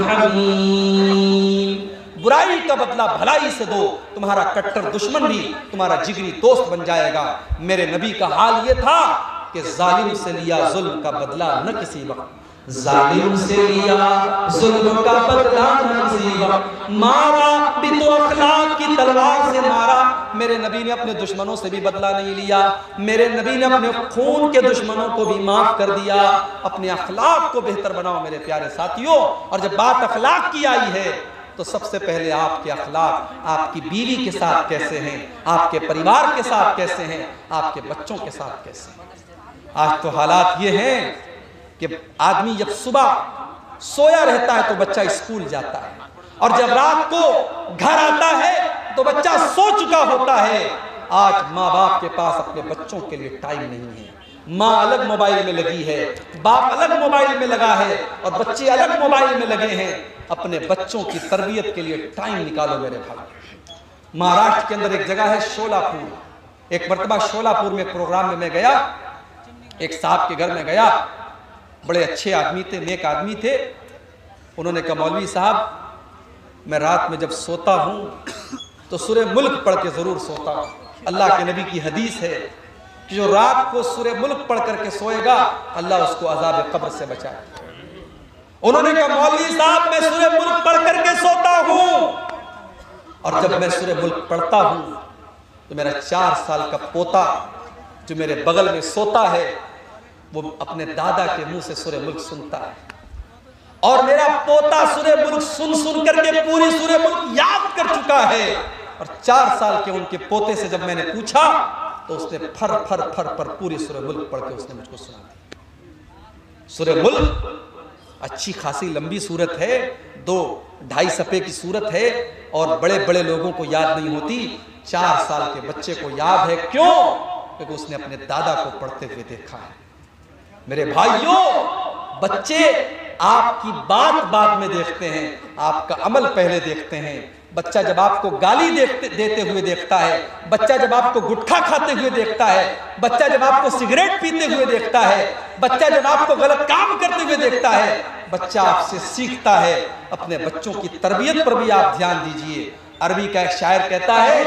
حمیم۔ برائی کا بدلہ بھلائی سے دو، تمہارا کٹر دشمن بھی تمہارا جگری دوست بن جائے گا۔ میرے نبی کا حال یہ تھا کہ ظالم سے لیا ظلم کا بدلہ نہ کسی وقت، ظالم سے لیا ظلم کا بدلہ نہ کسی وقت، مارا بھی تو اخلاق کی تلوار سے مارا۔ میرے نبی نے اپنے دشمنوں سے بھی بدلہ نہیں لیا، میرے نبی نے اپنے خون کے دشمنوں کو بھی معاف کر دیا۔ اپنے اخلاق کو بہتر بناؤ میرے پیارے ساتھیوں، اور جب بات اخلاق کی آئی ہے تو سب سے پہلے آپ کے اخلاق آپ کی بیوی کے ساتھ کیسے ہیں، آپ کے پریوار کے ساتھ کیسے ہیں، آپ کے بچوں کے ساتھ کیسے ہیں۔ آج تو حالات یہ ہیں کہ آدمی جب صبح سویا رہتا ہے تو بچہ اسکول جاتا ہے، اور جب رات کو گھر آتا ہے تو بچہ سو چکا ہوتا ہے۔ آج ماں باپ کے پاس اپنے بچوں کے لیے ٹائم نہیں ہے، ماں الگ موبائل میں لگی ہے، باپ الگ موبائل میں لگا ہے، اور بچے الگ موبائل میں لگے ہیں۔ اپنے بچوں کی تربیت کے لیے ٹائم نکالو میرے بھائی۔ مہاراشٹر کے اندر ایک جگہ ہے شولہ پور، ایک مرتبہ شولہ پور میں پروگرام میں گیا، ایک صاحب کے گھر میں گیا، بڑے اچھے آدمی تھے، نیک آدمی تھے۔ انہوں نے کہا مولوی صاحب میں رات میں جب سوتا ہوں تو سورہ ملک پڑھ کے ضرور سوتا ہوں۔ اللہ کے نبی کی حدیث ہے کہ جو رات کو سورہ ملک پڑھ کر کے سوئے گا اللہ اس کو عذاب قبر سے بچائے۔ انہوں نے کہا مولوی صاحب میں سورہ ملک پڑھ کر کے سوتا ہوں، اور جب میں سورہ ملک پڑھتا ہوں تو میرا 4 سال کا پوتا جو میرے بغل میں سوتا ہے وہ اپنے دادا کے منہ سے سورہ ملک سنتا ہے، اور میرا پوتا سورہ ملک سن سن کر کے پوری سورہ ملک یاد کر چکا ہے۔ اور 4 سال کے ان کے پوتے سے جب میں نے پوچھا تو اس نے پھر پھر پھر پر پوری سورہ ملک پڑھ کے اس نے مجھ کو سنا دی۔ سورہ ملک اچھی خاصی لمبی سورت ہے، 2-2.5 صفحے کی سورت ہے، اور بڑے بڑے لوگوں کو یاد نہیں ہوتی، 4 سال کے بچے کو یاد ہے۔ کیوں؟ کیونکہ اس نے اپنے دادا کو پڑھتے ہوئے دیکھا ہے۔ میرے بھائیوں، بچے آپ کی بات بعد میں دیکھتے ہیں، آپ کا عمل پہلے دیکھتے ہیں۔ بچہ جب آپ کو گالی دیتے ہوئے دیکھتا ہے، بچہ جب آپ کو گٹکھا کھاتے ہوئے دیکھتا ہے، بچہ جب آپ کو سگریٹ پیتے ہوئے دیکھتا ہے، بچہ جب آپ کو غلط کام کرتے ہوئے دیکھتا ہے، بچہ آپ سے سیکھتا ہے۔ اپنے بچوں کی تربیت پر بھی آپ دھیان دیجئے۔ عربی کا ایک شاعر کہتا ہے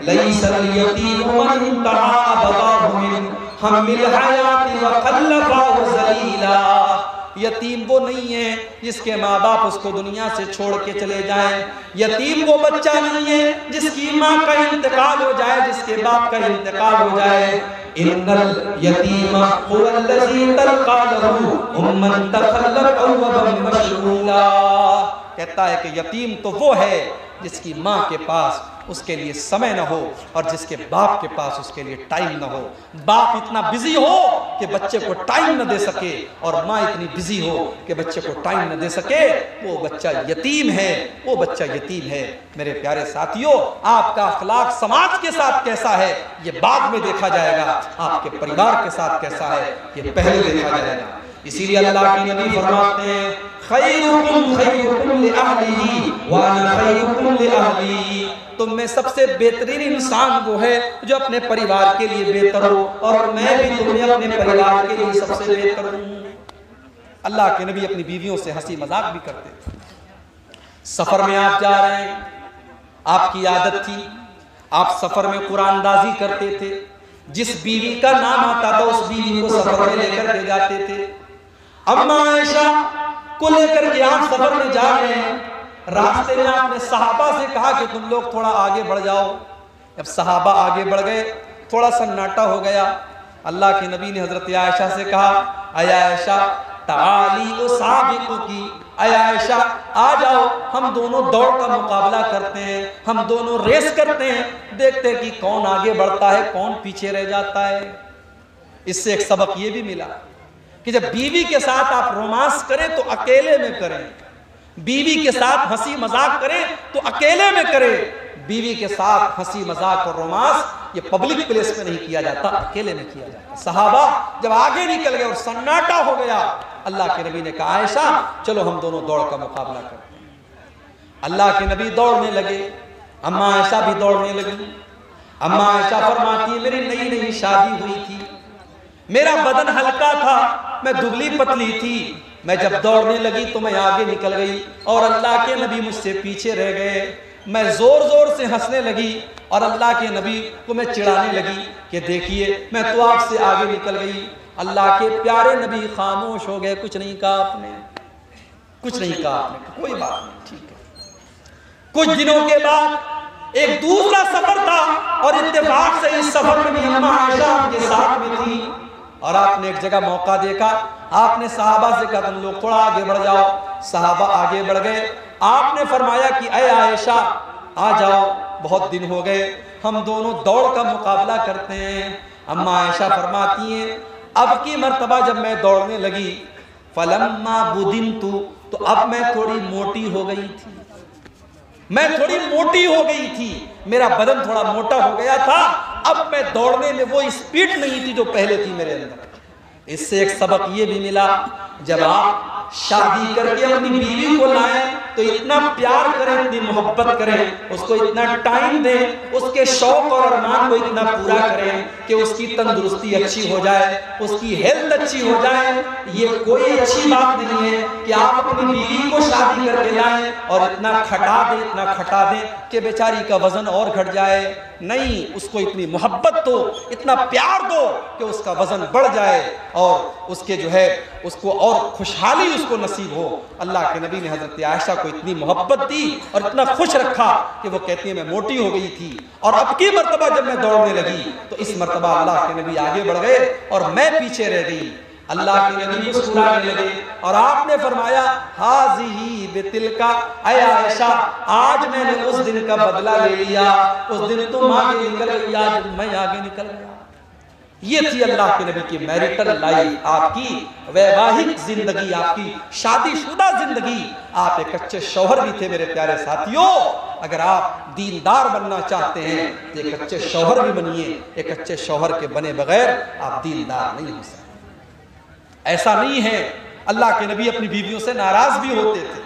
لَيْسَ الْيَتِيمُ مَنْ انْتَهَى أَبَوَاهُ مِنْ حَمِّ الْحَيَاةِ وَخَلَّفَهُ ذَلِيلًا۔ یتیم وہ نہیں ہے جس کے ماں باپ اس کو دنیا سے چھوڑ کے چلے جائیں، یتیم وہ بچہ نہیں ہے جس کی ماں کا انتقال ہو جائے، جس کے باپ کا انتقال ہو جائے۔ ان اليتیم هو الذی تلقى له امًا تخلت اوبا مشغولا۔ کہتا ہے کہ یتیم تو وہ ہے جس کی ماں کے پاس اس کے لیے سمے نہ ہو، اور جس کے باپ کے پاس اس کے لیے ٹائم نہ ہو۔ باپ اتنا بزی ہو کہ بچے کو ٹائم نہ دے سکے، اور ماں اتنی بزی ہو کہ بچے کو ٹائم نہ دے سکے، وہ بچہ یتیم ہے، وہ بچہ یتیم ہے۔ میرے پیارے ساتھیوں، آپ کا اخلاق سماج کے ساتھ کیسا ہے یہ بعد میں دیکھا جائے گا، آپ کے پریوار کے ساتھ کیسا ہے یہ پہلے دیکھا جائے گا۔ اسی لیے اللہ کے نبی فرماتے ہیں خیرکم خیرکم لأہلہ وانا خیرکم لأہلی۔ تم میں سب سے بہترین انسان وہ ہے جو اپنے پریوار کے لیے بہتر ہو، اور میں بھی تمہیں اپنے پریوار کے لیے سب سے بہتر ہوں۔ اللہ کے نبی اپنی بیویوں سے ہنسی مذاق بھی کرتے تھے۔ سفر میں آپ جا رہے ہیں، آپ کی عادت تھی آپ سفر میں قرآن اندازی کرتے تھے، جس بیوی کا نام آتا تھا اس بیوی کو سفر میں لے کر کے جاتے تھے۔ اما عائشہ کو لے کر کے آپ سفر میں جا رہے ہیں، راستے میں آپ نے صحابہ سے کہا کہ تم لوگ تھوڑا آگے بڑھ جاؤ۔ جب صحابہ آگے بڑھ گئے تھوڑا سناٹا ہو گیا۔ اللہ کے نبی نے حضرت عائشہ سے کہا اے عائشہ تعالی اسابقکی، اے عائشہ آ جاؤ، ہم دونوں دوڑ کا مقابلہ کرتے ہیں، ہم دونوں ریس کرتے ہیں، دیکھتے ہیں کہ کون آگے بڑھتا ہے کون پیچھے رہ جاتا ہے۔ اس سے ایک سبق یہ بھی ملا کہ جب بیوی کے ساتھ آپ رومانس کریں تو اکیلے میں کریں، بیوی کے ساتھ ہنسی مذاق کریں تو اکیلے میں کریں، بیوی کے ساتھ ہنسی مذاق اور رومانس یہ پبلک پلیس میں نہیں کیا جاتا، اکیلے میں کیا جاتا۔ صحابہ جب آگے نکل گئے اور سناٹا ہو گیا، اللہ کے نبی نے کہا عائشہ چلو ہم دونوں دوڑ کا مقابلہ کرتے ہیں۔ اللہ کے نبی دوڑنے لگے، اماں عائشہ بھی دوڑنے لگی۔ اماں عائشہ فرماتی ہے میری نئی نئی شادی ہوئی تھی، میرا بدن ہلکا تھا، میں دبلی پتلی تھی، میں جب دوڑنے لگی تو میں آگے نکل گئی اور اللہ کے نبی مجھ سے پیچھے رہ گئے، میں زور زور سے ہنسنے لگی اور اللہ کے نبی کو میں چڑھانے لگی کہ دیکھیے میں تو آپ سے آگے نکل گئی۔ اللہ کے پیارے نبی خاموش ہو گئے، کچھ نہیں کہا آپ نے، کچھ نہیں کہا آپ نے، کوئی بات نہیں، ٹھیک ہے۔ کچھ دنوں کے بعد ایک دوسرا سفر تھا اور اتفاق سے اس سفر میں بھی اماں عائشہ کے ساتھ میں تھی اور آپ نے ایک جگہ موقع دیکھا، آپ نے صحابہ سے کہا تم لوگ تھوڑا آگے بڑھ جاؤ۔ صحابہ آگے بڑھ گئے، آپ نے فرمایا کہ اے عائشہ آ جاؤ، بہت دن ہو گئے، ہم دونوں دوڑ کا مقابلہ کرتے ہیں۔ اماں عائشہ فرماتی ہیں اب کی مرتبہ جب میں دوڑنے لگی فلما بدنت، تو اب میں تھوڑی موٹی ہو گئی تھی، میں تھوڑی موٹی ہو گئی تھی، میرا بدن تھوڑا موٹا ہو گیا تھا، اب میں دوڑنے میں وہ اسپیڈ نہیں تھی جو پہلے تھی میرے اندر۔ اس سے ایک سبق یہ بھی ملا، جب آپ شادی کر کے اپنی بیوی کو لائیں تو اتنا پیار کریں، اتنی محبت کریں، اس کو اتنا ٹائم دیں، اس کے شوق اور ارمان کو اتنا پورا کریں کہ اس کی تندرستی اچھی ہو جائے، اس کی ہیلتھ اچھی ہو جائے۔ یہ کوئی اچھی بات نہیں ہے کہ آپ اپنی بیوی کو شادی کر کے لائیں اور اتنا کھٹا دیں کہ بیچاری کا وزن اور گھٹ جائے۔ نہیں، اس کو اتنی محبت دو، اتنا پیار دو کہ اس کا وزن بڑھ جائے اور اس کے جو ہے اس کو اور خوشحالی اس کو نصیب ہو۔ اللہ کے نبی نے حضرت عائشہ کو اتنی محبت دی اور اتنا خوش رکھا کہ وہ کہتی ہیں میں موٹی ہو گئی تھی، اور اب کی مرتبہ جب میں دوڑنے لگی تو اس مرتبہ اللہ کے نبی آگے بڑھ گئے اور میں پیچھے رہ گئی۔ اللہ کے نبی مسکرانے لگے اور آپ نے فرمایا ہاذی بتلکا، اے عائشہ آج میں نے اس دن کا بدلہ لے لیا، اس دن تم آگے نکل گئی، آج میں آگے نکل گیا۔ یہ تھی اللہ کے نبی کی میریٹل لائف، آپ کی ویواہک زندگی، آپ کی شادی شدہ زندگی۔ آپ ایک اچھے شوہر بھی تھے میرے پیارے ساتھیوں۔ اگر آپ دیندار بننا چاہتے ہیں تو ایک اچھے شوہر بھی بنیے، ایک اچھے شوہر کے بنے بغیر آپ دیندار نہیں ہو سکتے۔ ایسا نہیں ہے، اللہ کے نبی اپنی بیویوں سے ناراض بھی ہوتے تھے۔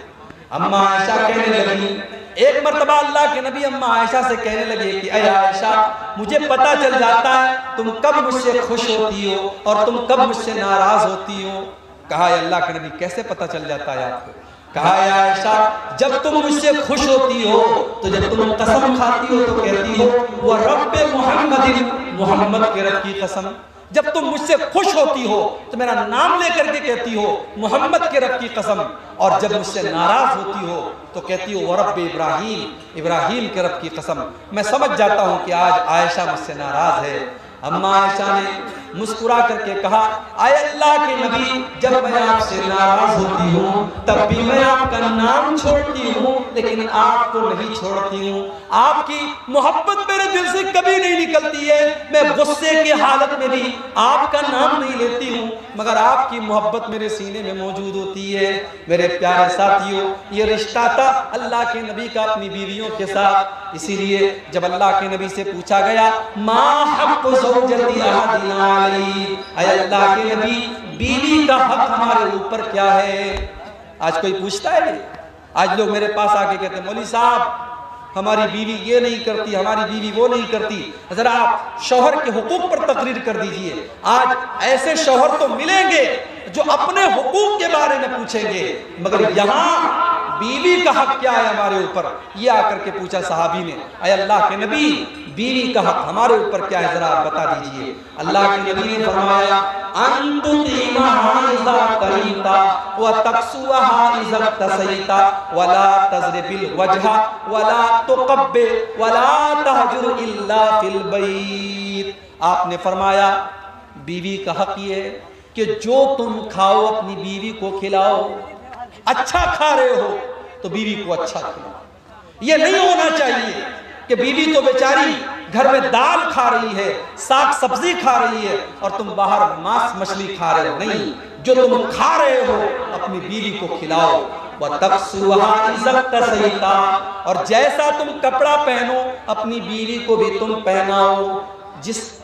اماں عائشہ کہنے لگی، ایک مرتبہ اللہ کے نبی اماں عائشہ سے کہنے لگے کہ اے عائشہ مجھے پتا چل جاتا ہے تم کب مجھ سے خوش ہوتی ہو اور تم کب مجھ سے ناراض ہوتی ہو۔ کہا اے اللہ کے نبی کیسے پتا چل جاتا ہے آپ کو؟ کہا اے عائشہ جب تم مجھ سے خوش ہوتی ہو تو جب تم قسم کھاتی ہو تو کہتی ہو وہ رب محمد، محمد کے رب کی قسم۔ جب تم مجھ سے خوش ہوتی ہو تو میرا نام لے کر کے کہتی ہو محمد کے رب کی قسم، اور جب مجھ سے ناراض ہوتی ہو تو کہتی ہو ورب ابراہیم، ابراہیم کے رب کی قسم۔ میں سمجھ جاتا ہوں کہ آج عائشہ مجھ سے ناراض ہے۔ اماں عائشہ نے مسکرا کر کے کہا اے اللہ کے نبی جب میں آپ سے ناراض ہوتی ہوں تب بھی میں آپ کا نام چھوڑتی ہوں لیکن آپ کو نہیں چھوڑتی ہوں۔ آپ کی محبت میرے دل سے کبھی نہیں نکلتی ہے، میں غصے کی حالت میں بھی آپ کا نام نہیں لیتی ہوں مگر آپ کی محبت میرے سینے میں موجود ہوتی ہے۔ میرے پیارے ساتھیوں، یہ رشتہ تھا اللہ کے نبی کا اپنی بیویوں کے ساتھ۔ اسی لیے جب اللہ کے نبی سے پوچھا گیا ما حق زوجتی احدنا علی، اے اللہ کے نبی بیوی کا حق ہمارے اوپر کیا ہے؟ آج کوئی پوچھتا ہے؟ آج لوگ میرے پاس آ کے کہتے ہیں مولوی صاحب ہماری بیوی یہ نہیں کرتی، ہماری بیوی وہ نہیں کرتی۔ ذرا آپ شوہر کے حقوق پر تقریر کر دیجئے۔ آج ایسے شوہر تو ملیں گے جو اپنے حقوق کے بارے میں پوچھیں گے، مگر یہاں بیوی کا حق کیا ہے ہمارے اوپر؟ یہ آ کر کے پوچھا صحابی نے، اے اللہ کے نبی بیوی کا حق ہمارے اوپر کیا ہے ذرا آپ بتا دیجئے۔ اللہ کے نبی نے فرمایا انت تیمہا اذا قریتا وتقسوہا اذا اقتسیتا ولا تضرب الوجہ ولا تقبل ولا تہجر الا فی البیت۔ آپ نے فرمایا بیوی کا حق یہ ہے کہ جو تم کھاؤ اپنی بیوی کو کھلاؤ، اچھا کھا رہے ہو تو بیوی کو اچھا کھلاؤ۔ یہ نہیں ہونا چاہیے کہ بیوی تو بیچاری گھر میں دال کھا رہی ہے، ساگ سبزی کھا رہی ہے اور تم باہر ماس مچھلی کھا رہے ہو۔ نہیں، جو تم کھا رہے ہو اپنی بیوی کو کھلاؤ، وَتَقْسُوهَا إِذَا اقْتَسَيْتَا، اور جیسا تم کپڑا پہنو اپنی بیوی کو بھی تم پہناؤ،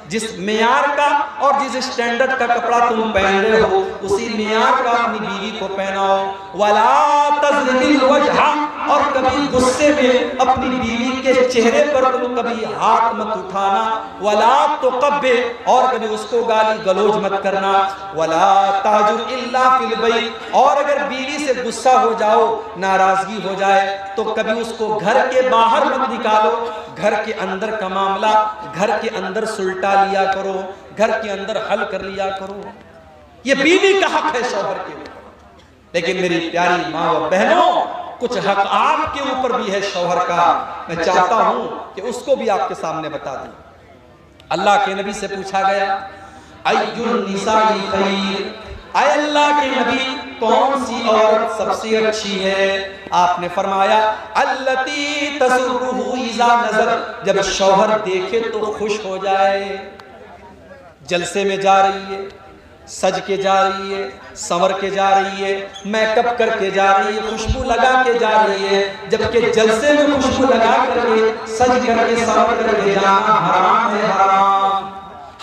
جس معیار کا اور جس اسٹینڈرڈ کا کپڑا تم پہن رہے ہو اسی معیار کا اپنی بیوی کو پہناؤ، وَلَا تَضْرِبِ الْوَجْهَ، اور کبھی غصے میں اپنی بیوی کے چہرے پر تم کبھی ہاتھ مت اٹھانا، وَلَا تُقَبِّحْ، اور کبھی اس کو گالی گلوچ مت کرنا، وَلَا تَهْجُرْ إِلَّا فِي الْبَيْتِ، اور اگر بیوی سے غصہ ہو جاؤ، ناراضگی ہو جائے تو کبھی اس کو گھر کے باہر مت نکالو، گھر کے اندر کا معاملہ گھر کے اندر سلٹا لیا کرو، گھر کے اندر حل کر لیا کرو۔ یہ بیوی کا حق ہے شوہر کے اوپر، لیکن میری پیاری ماں و بہنوں کچھ حق آپ کے اوپر بھی ہے شوہر کا، میں چاہتا ہوں کہ اس کو بھی آپ کے سامنے بتا دوں۔ اللہ کے نبی سے پوچھا گیا اَيُّ النِّسَاءِ خَيْرٌ، اے اللہ کے نبی کون سی عورت سب سے اچھی ہے؟ آپ نے فرمایا الَّتِي تَسُرُّهُ إِذَا نَظَرَ، جب شوہر دیکھے تو خوش ہو جائے، جلسے میں جا رہی ہے، سج کے جا رہی ہے، سنور کے جا رہی ہے، میک اپ کر کے جا رہی ہے، خوشبو لگا کے جا رہی ہے، جبکہ جلسے میں خوشبو لگا کر کے سج کر کے سنور کر کے جانا حرام ہے،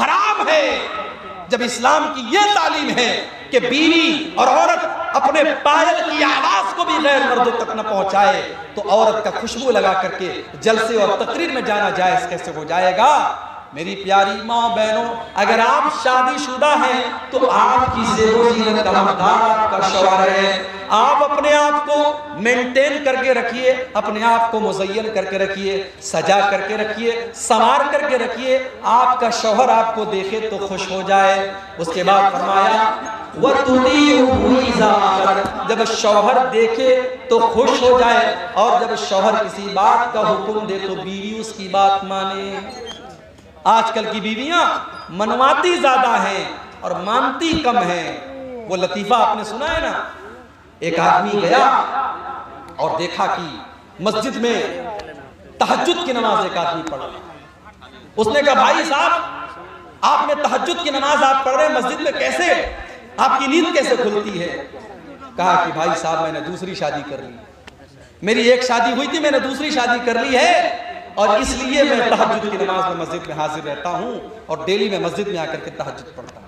حرام ہے۔ جب اسلام کی یہ تعلیم ہے کہ بیوی اور عورت اپنے پائل کی آواز کو بھی غیر مردوں تک نہ پہنچائے تو عورت کا خوشبو لگا کر کے جلسے اور تقریر میں جانا جائز کیسے ہو جائے گا؟ میری پیاری ماں بہنوں، اگر آپ شادی شدہ ہیں تو آپ کی زیب و زینت کا حقدار آپ کا شوہر ہے، آپ اپنے آپ کو مینٹین کر کے رکھیے، اپنے آپ کو مزین کر کے رکھیے، سجا کر کے رکھیے، سنوار کر کے رکھیے، آپ کا شوہر آپ کو دیکھے تو خوش ہو جائے۔ اس کے بعد فرمایا وَتُطِيعُهُ إِذَا أَمَرَ، جب شوہر دیکھے تو خوش ہو جائے، اور جب شوہر کسی بات کا حکم دے تو بیوی اس کی بات مانے۔ آج کل کی بیویاں منواتی زیادہ ہیں اور مانتی کم ہیں۔ وہ لطیفہ آپ نے سنا ہے نا، ایک آدمی گیا اور دیکھا کہ مسجد میں تہجد کی نماز ایک آدمی پڑھ رہا۔ اس نے کہا بھائی صاحب آپ نے تہجد کی نماز آپ پڑھ رہے ہیں مسجد میں، کیسے آپ کی نیند کیسے کھلتی ہے؟ کہا کہ بھائی صاحب میں نے دوسری شادی کر لی، میری ایک شادی ہوئی تھی، میں نے دوسری شادی کر لی ہے، اور اس لیے میں تہجد کی نماز میں مسجد میں حاضر رہتا ہوں اور ڈیلی میں مسجد میں آ کر کے تہجد پڑھتا ہوں۔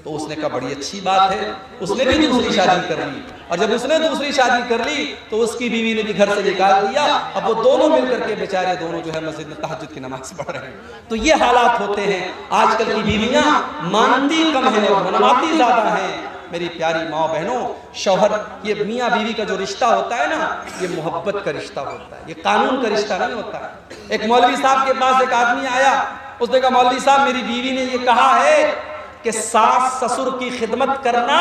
تو اس نے کہا بڑی اچھی بات ہے، اس نے بھی دوسری شادی کر لی، اور جب اس نے دوسری شادی کر لی تو اس کی بیوی نے بھی گھر سے نکال دیا، اب وہ دونوں مل کر کے بیچارے دونوں جو ہے مسجد میں تہجد کی نماز پڑھ رہے ہیں۔ تو یہ حالات ہوتے ہیں، آج کل کی بیویاں مانتی کم ہیں اور منواتی زیادہ ہیں۔ میری پیاری ماں بہنوں، شوہر یہ میاں بیوی کا جو رشتہ ہوتا ہے نا، یہ محبت کا رشتہ ہوتا ہے، یہ قانون کا رشتہ نہیں ہوتا ہے۔ ایک مولوی صاحب کے پاس ایک آدمی آیا، اس نے کہا مولوی صاحب میری بیوی نے یہ کہا ہے کہ ساس سسر کی خدمت کرنا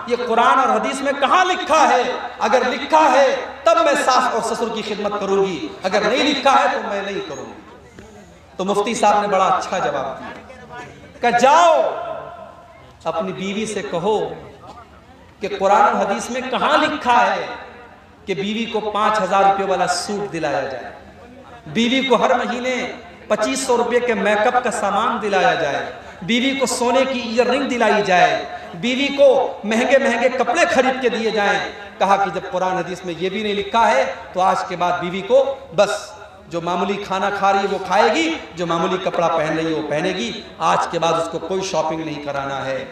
یہ قرآن اور حدیث میں کہاں لکھا ہے؟ اگر لکھا ہے تب میں ساس اور سسر کی خدمت کروں گی، اگر نہیں لکھا ہے تو میں نہیں کروں گی۔ تو مفتی صاحب نے بڑا اچھا جواب دیا کہ جاؤ اپنی بیوی سے کہو کہ قرآن و حدیث میں کہاں لکھا ہے کہ بیوی کو 5,000 روپے والا سوٹ دلایا جائے، بیوی کو ہر مہینے 2500 روپے کے میک اپ کا سامان دلایا جائے، بیوی کو سونے کی ایئر رنگ دلائی جائے، بیوی کو مہنگے مہنگے کپڑے خرید کے دیے جائیں۔ کہا کہ جب قرآن حدیث میں یہ بھی نہیں لکھا ہے تو آج کے بعد بیوی کو بس جو معمولی کھانا کھا رہی ہے وہ کھائے گی، جو معمولی کپڑا پہن رہی ہے وہ پہنے گی، آج کے بعد اس کو کوئی شاپنگ نہیں کرانا ہے۔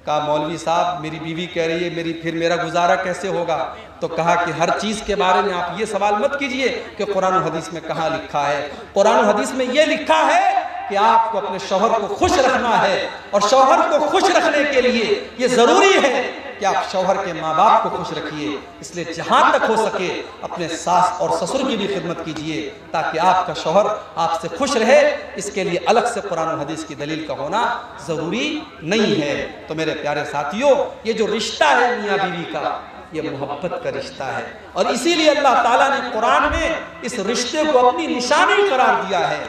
کہا مولوی صاحب میری بیوی کہہ رہی ہے پھر میرا گزارا کیسے ہوگا؟ تو کہا کہ ہر چیز کے بارے میں آپ یہ سوال مت کیجئے کہ قرآن و حدیث میں کہاں لکھا ہے۔ قرآن و حدیث میں یہ لکھا ہے کہ آپ کو اپنے شوہر کو خوش رکھنا ہے، اور شوہر کو خوش رکھنے کے لیے یہ ضروری ہے کہ آپ شوہر کے ماں باپ کو خوش رکھیے، اس لیے جہاں تک ہو سکے اپنے ساس اور سسر کی بھی خدمت کیجئے تاکہ آپ کا شوہر آپ سے خوش رہے۔ اس کے لیے الگ سے قرآن و حدیث کی دلیل کا ہونا ضروری نہیں ہے۔ تو میرے پیارے ساتھیوں، یہ جو رشتہ ہے میاں بیوی کا، یہ محبت کا رشتہ ہے، اور اسی لیے اللہ تعالیٰ نے قرآن میں اس رشتے کو اپنی نشانی قرار دیا ہے۔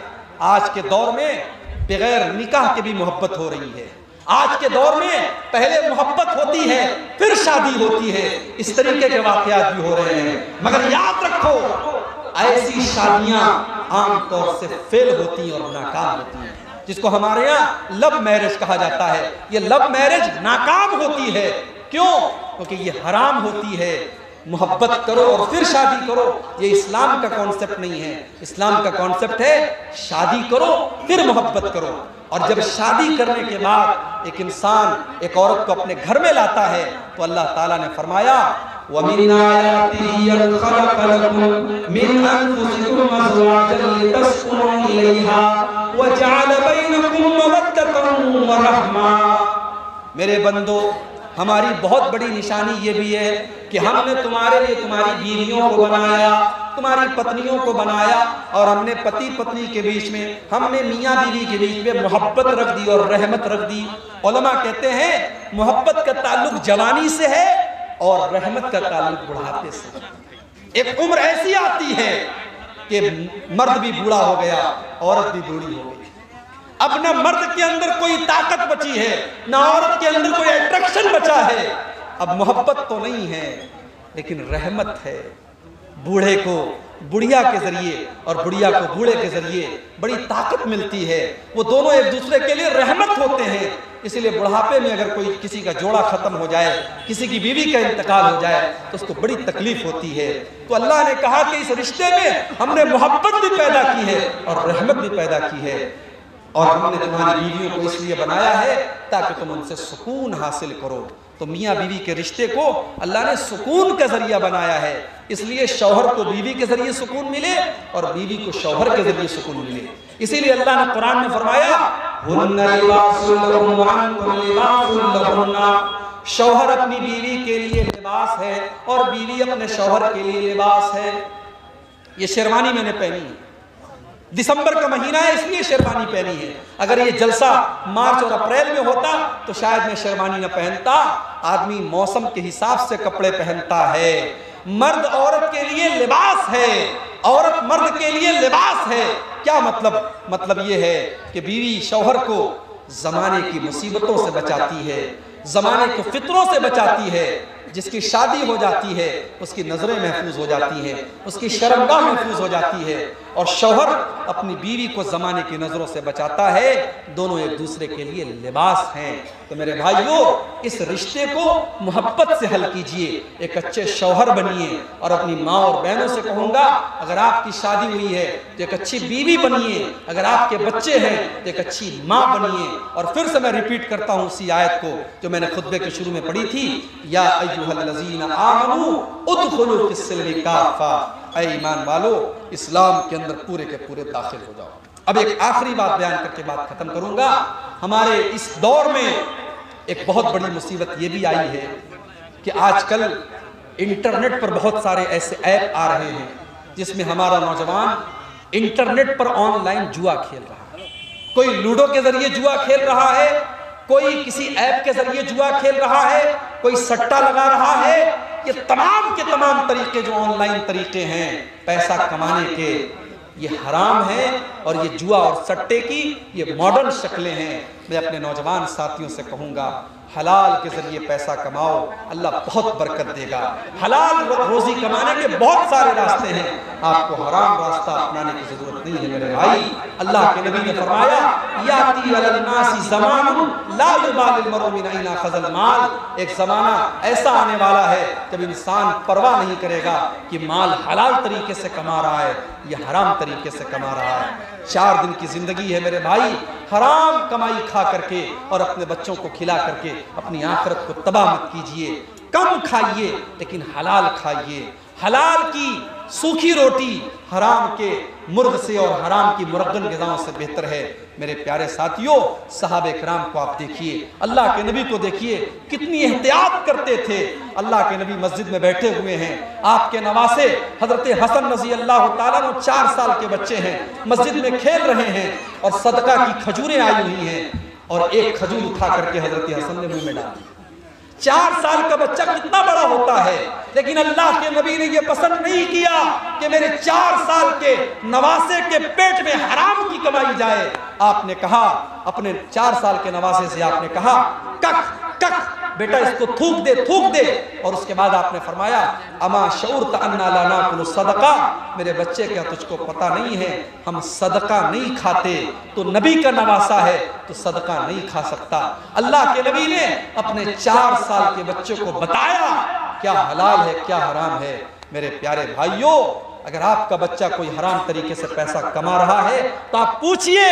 آج کے دور میں بغیر نکاح کے بھی محبت ہو رہی ہے، آج کے دور میں پہلے محبت ہوتی ہے پھر شادی ہوتی ہے، اس طریقے کے واقعات بھی ہو رہے ہیں۔ مگر یاد رکھو ایسی شادیاں عام طور سے فیل ہوتی ہیں اور ناکام ہوتی ہیں، جس کو ہمارے یہاں لو میرج کہا جاتا ہے۔ یہ لو میرج ناکام ہوتی ہے کیوں؟ کیونکہ یہ حرام ہوتی ہے۔ محبت کرو اور پھر شادی کرو، یہ اسلام کا کانسیپٹ نہیں ہے۔ اسلام کا کانسیپٹ ہے شادی کرو پھر محبت کرو۔ اور جب شادی کرنے کے بعد ایک انسان ایک عورت کو اپنے گھر میں لاتا ہے تو اللہ تعالیٰ نے فرمایا وَمِنْ آيَاتِهِ أَنْ خَلَقَ لَكُم مِّنْ أَنفُسِكُمْ أَزْوَاجًا لِتَسْكُنُوا إِلَيْهَا وَجَعَلَ بَيْنَكُم مَّوَدَّةً وَرَحْمَةً۔ میرے بندو، ہماری بہت بڑی نشانی یہ بھی ہے کہ ہم نے تمہارے لیے تمہاری بیویوں کو بنایا، تمہاری پتنیوں کو بنایا، اور ہم نے پتی پتنی کے بیچ میں، ہم نے میاں بیوی کے بیچ میں محبت رکھ دی اور رحمت رکھ دی۔ علماء کہتے ہیں محبت کا تعلق جوانی سے ہے اور رحمت کا تعلق بڑھاپے سے۔ ایک عمر ایسی آتی ہے کہ مرد بھی بوڑھا ہو گیا، عورت بھی بوڑھی ہو گئی، اب نہ مرد کے اندر کوئی طاقت بچی ہے، نہ عورت کے اندر کوئی اٹریکشن بچا ہے۔ اب محبت تو نہیں ہے لیکن رحمت ہے۔ بوڑھے کو بڑھیا کے ذریعے اور بڑھیا کو بوڑھے کے ذریعے بڑی طاقت ملتی ہے، وہ دونوں ایک دوسرے کے لیے رحمت ہوتے ہیں۔ اسی لیے بڑھاپے میں اگر کوئی کسی کا جوڑا ختم ہو جائے، کسی کی بیوی کا انتقال ہو جائے تو اس کو بڑی تکلیف ہوتی ہے۔ تو اللہ نے کہا کہ اس رشتے میں ہم نے محبت بھی پیدا کی ہے اور رحمت بھی پیدا کی ہے، اور ہم نے تمہاری بیویوں کو اس لیے بنایا ہے تاکہ تم ان سے سکون حاصل کرو۔ تو میاں بیوی کے رشتے کو اللہ نے سکون کا ذریعہ بنایا ہے، اس لیے شوہر کو بیوی کے ذریعے سکون ملے اور بیوی کو شوہر کے ذریعے سکون ملے۔ اسی لیے اللہ نے قرآن میں فرمایا ہن لباس لکم وانتم لباس لہن، شوہر اپنی بیوی کے لیے لباس ہے اور بیوی اپنے شوہر کے لیے لباس ہے۔ یہ شیروانی میں نے پہنی ہے، دسمبر کا مہینہ ہے اس لیے شیروانی پہنی ہے، اگر یہ جلسہ مارچ اور اپریل میں ہوتا تو شاید میں شیروانی نہ پہنتا۔ آدمی موسم کے حساب سے کپڑے پہنتا ہے۔ مرد عورت کے لیے لباس ہے، عورت مرد کے لیے لباس ہے۔ کیا مطلب؟ مطلب یہ ہے کہ بیوی شوہر کو زمانے کی مصیبتوں سے بچاتی ہے، زمانے کے فتنوں سے بچاتی ہے۔ جس کی شادی ہو جاتی ہے اس کی نظریں محفوظ ہو جاتی ہیں، اس کی شرمگاہ محفوظ ہو جاتی ہے، اور شوہر اپنی بیوی کو زمانے کی نظروں سے بچاتا ہے۔ دونوں ایک دوسرے کے لیے لباس ہیں۔ تو میرے بھائیوں، اس رشتے کو محبت سے حل کیجئے، ایک اچھے شوہر بنیے، اور اپنی ماں اور بہنوں سے کہوں گا اگر آپ کی شادی ہوئی ہے تو ایک اچھی بیوی بنیے، اگر آپ کے بچے ہیں تو ایک اچھی ماں بنیے۔ اور پھر سے میں ریپیٹ کرتا ہوں اسی آیت کو جو میں نے خطبے کے شروع میں پڑھی تھی، یا ایھا الذین آمنوا ادخلوا فی السلم کافہ، اے ایمان والو اسلام کے اندر پورے کے پورے داخل ہو جاؤ۔ اب ایک آخری بات بیان کر کے بات ختم کروں گا۔ ہمارے اس دور میں ایک بہت بڑی مصیبت یہ بھی آئی ہے کہ آج کل انٹرنیٹ پر بہت سارے ایسے ایپ آ رہے ہیں جس میں ہمارا نوجوان انٹرنیٹ پر آن لائن جوا کھیل رہا ہے۔ کوئی لوڈو کے ذریعے جوا کھیل رہا ہے، کوئی کسی ایپ کے ذریعے جوا کھیل رہا ہے، کوئی سٹا لگا رہا ہے۔ یہ تمام کے تمام طریقے جو آن لائن طریقے ہیں پیسہ کمانے کے، یہ حرام ہے، اور یہ جوا اور سٹے کی یہ ماڈرن شکلیں ہیں۔ میں اپنے نوجوان ساتھیوں سے کہوں گا حلال کے ذریعے پیسہ کماؤ، اللہ بہت برکت دے گا۔ حلال روزی کمانے کے بہت سارے راستے ہیں، آپ کو حرام راستہ اپنانے کی ضرورت نہیں ہے میرے بھائی۔ اللہ کے نبی نے فرمایا یاتی علی الناس زمان لا یبالی المرء من این اخذ المال، ایک زمانہ ایسا آنے والا ہے جب انسان پرواہ نہیں کرے گا کہ مال حلال طریقے سے کما رہا ہے یا حرام طریقے سے کما رہا ہے۔ 4 دن کی زندگی ہے میرے بھائی، حرام کمائی کھا کر کے اور اپنے بچوں کو کھلا کر کے اپنی آخرت کو تباہ مت کیجئے۔ کم کھائیے لیکن حلال کھائیے۔ حلال کی سوکھی روٹی حرام کے مرغ سے اور حرام کی مرغن غذاؤں سے بہتر ہے۔ میرے پیارے ساتھیوں، صحابہ کرام کو آپ دیکھیے، اللہ کے نبی کو دیکھیے، کتنی احتیاط کرتے تھے۔ اللہ کے نبی مسجد میں بیٹھے ہوئے ہیں، آپ کے نواسے حضرت حسن رضی اللہ تعالیٰ عنہ 4 سال کے بچے ہیں، مسجد میں کھیل رہے ہیں اور صدقہ کی کھجوریں آئی ہوئی ہیں، اور ایک کھجور اٹھا کر کے حضرت حسن نے منہ میں ڈال دی۔ 4 سال کا بچہ کتنا بڑا ہوتا ہے، لیکن اللہ کے نبی نے یہ پسند نہیں کیا کہ میرے 4 سال کے نواسے کے پیٹ میں حرام کی کمائی جائے۔ آپ نے کہا اپنے 4 سال کے نواسے سے، آپ نے کہا کک کک بیٹا اس کو تھوک دے. اور اس کے بعد آپ نے فرمایا اما شعورت انا لا ناکل الصدقہ، میرے بچے کیا تجھ کو پتہ نہیں ہے ہم صدقہ نہیں کھاتے، تو نبی کا نواسا ہے تو صدقہ نہیں کھا سکتا. اللہ کے نبی نے اپنے 4 سال کے بچے کو بتایا کیا حلال ہے کیا حرام ہے. میرے پیارے بھائیوں، اگر آپ کا بچہ کوئی حرام طریقے سے پیسہ کما رہا ہے تو آپ پوچھئے،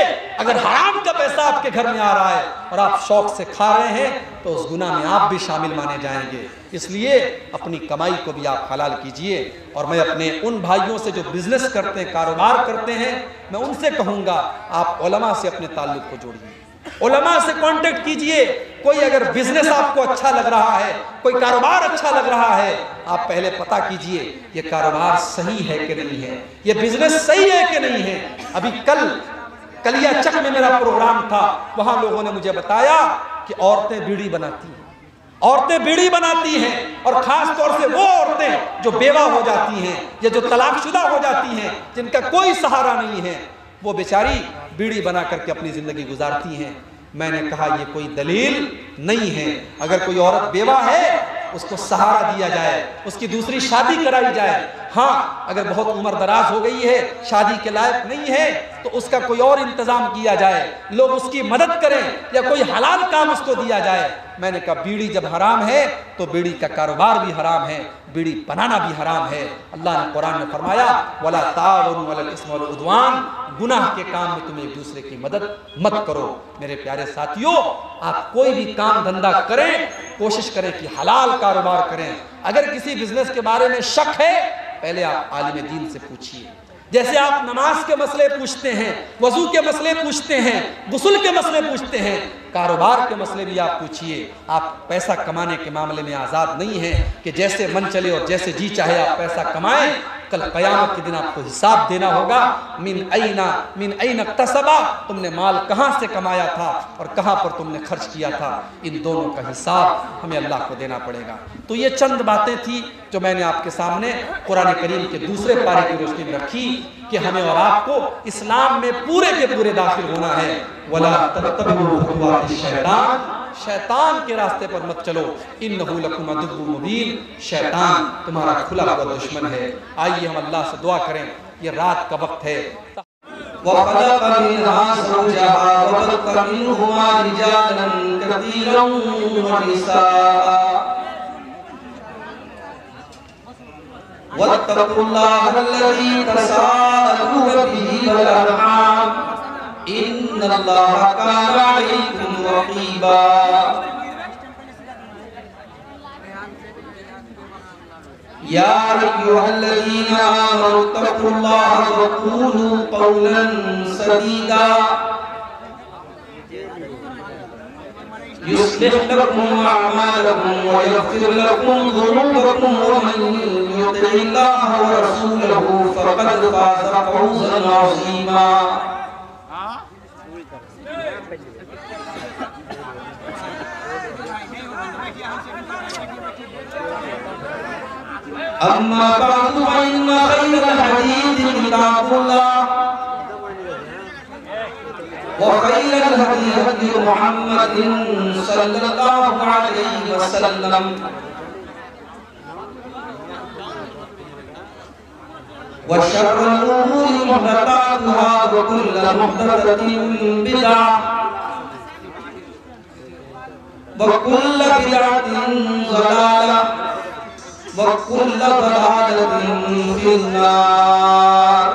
اگر حرام کا پیسہ آپ کے گھر میں آ رہا ہے اور آپ شوق سے کھا رہے ہیں تو اس گناہ میں آپ بھی شامل مانے جائیں گے. اس لیے اپنی کمائی کو بھی آپ حلال کیجئے. اور میں اپنے ان بھائیوں سے جو بزنس کرتے ہیں، کاروبار کرتے ہیں، میں ان سے کہوں گا آپ علماء سے اپنے تعلق کو جوڑیے، علماء سے کانٹیکٹ کیجئے. کوئی اگر بزنس آپ کو اچھا لگ رہا ہے، کوئی کاروبار اچھا لگ رہا ہے، آپ پہلے پتہ کیجئے یہ کاروبار صحیح ہے کہ نہیں ہے، یہ بزنس صحیح ہے کہ نہیں ہے. ابھی کلیا چک میں میرا پروگرام تھا، وہاں لوگوں نے مجھے بتایا کہ عورتیں بیڑی بناتی ہیں، عورتیں بیڑی بناتی ہیں، اور خاص طور سے وہ عورتیں جو بیوہ ہو جاتی ہیں یا جو طلاق شدہ ہو جاتی ہیں، جن کا کوئی سہارا نہیں ہے، وہ بیچاری بیڑی بنا کر کے اپنی زندگی گزارتی ہیں. میں نے کہا یہ کوئی دلیل نہیں ہے. اگر کوئی عورت بیوہ ہے اس کو سہارا دیا جائے، اس کی دوسری شادی کرائی جائے. ہاں اگر بہت عمر دراز ہو گئی ہے، شادی کے لائق نہیں ہے، تو اس کا کوئی اور انتظام کیا جائے، لوگ اس کی مدد کریں یا کوئی حلال کام اس کو دیا جائے. میں نے کہا بیڑی جب حرام ہے تو بیڑی کا کاروبار بھی حرام ہے، بیڑی بنانا بھی حرام ہے. اللہ نے قرآن میں فرمایا وَلَا تَعَاوَنُوا عَلَى الْإِثْمِ وَالْعُدْوَانِ، گناہ کے کام میں تم ایک دوسرے کی مدد مت کرو. میرے پیارے ساتھیوں، آپ کوئی بھی کام دھندہ کریں کوشش کریں کہ حلال کاروبار کریں. اگر کسی بزنس کے بارے میں شک ہے پہلے آپ عالم دین سے پوچھیے. جیسے آپ نماز کے مسئلے پوچھتے ہیں، وضو کے مسئلے پوچھتے ہیں، غسل کے مسئلے پوچھتے ہیں، کاروبار کے مسئلے بھی آپ پوچھئے. آپ پیسہ کمانے کے معاملے میں آزاد نہیں ہیں کہ جیسے من چلے اور جیسے جی چاہے آپ پیسہ کمائیں. کل قیامت کے دن آپ کو حساب دینا ہوگا. من این اکتسبا، تم نے مال کہاں سے کمایا تھا اور کہاں پر تم نے خرچ کیا تھا، ان دونوں کا حساب ہمیں اللہ کو دینا پڑے گا. تو یہ چند باتیں تھی جو میں نے آپ کے سامنے قرآن کریم کے دوسرے پارے کی روشنی میں رکھی کہ ہمیں اور آپ کو اسلام میں پورے کے پورے داخل ہونا ہے. وَلَا تَتَّبِعُوا خُطُوَاتِ الشَّيْطَانِ، شیطان کے راستے پر مت چلو. إِنَّهُ لَكُمْ عَدُوٌّ مُبِينٌ، شیطان تمہارا کھلا ہوا دشمن ہے. آئیے ہم اللہ سے دعا کریں. یہ رات کا وقت ہے. وَخَلَقَ مِنْهَا زَوْجَهَا وَبَثَّ مِنْهُمَا رِجَالًا كَثِيرًا وَنِسَاءً وَاتَّقُوا اللَّهَ الَّذِي تَسَاءَلُونَ بِهِ وَالْأَرْحَامَ إِنَّ اللَّهَ كَانَ عَلَيْكُمْ رَقِيبًا. يَا أَيُّهَا الَّذِينَ آمَنُوا اتَّقُوا اللَّهَ وَقُولُوا قَوْلًا سَدِيدًا يُصْلِحْ لَكُمْ أَعْمَالَكُمْ وَيَغْفِرْ لَكُمْ ذُنُوبَكُمْ وَمَن يُطِعِ اللَّهَ وَرَسُولَهُ فَقَدْ فَازَ فَوْزًا عَظِيمًا. أما بعد فإن خير الحديث كتاب الله وخير الهدي هدي محمد صلى الله عليه وسلم وشر الأمور محدثاتها وكل محدثة بدعة وكل بدعة ضلالة وَكُلَّ ضَلَالَةٍ فِي النَّارِ.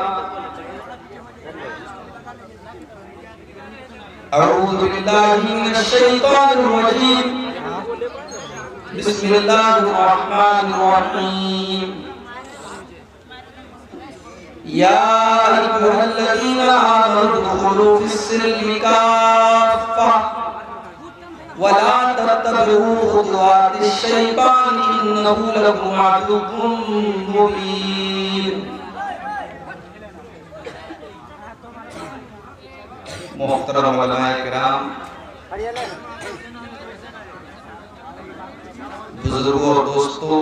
أعوذ بالله من الشيطان الرجيم. بسم الله الرحمن الرحيم. يا أيها الذين آمنوا ادخلوا في السلم كافة ولا تتبعوا خطوات الشيطان إنه لكم عدو مبين. محترم علماء کرام، بزرگوں اور دوستوں،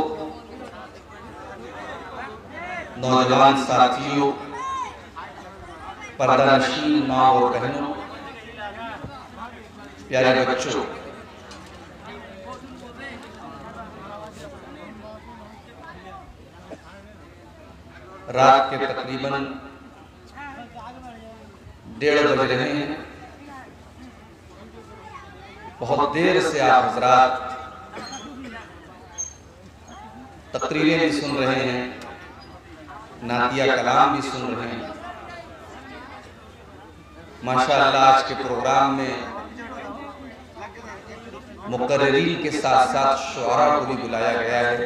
نوجوان ساتھیوں، پردہ نشین ماں اور بہنوں، پیارے بچوں، رات کے تقریباً 1:30 بج رہے ہیں. بہت دیر سے آپ حضرات تقریریں بھی سن رہے ہیں, نعتیہ کلام بھی سن رہے ہیں. ماشاءاللہ آج کے پروگرام میں مقررین کے ساتھ ساتھ شعراء کو بھی بلایا گیا ہے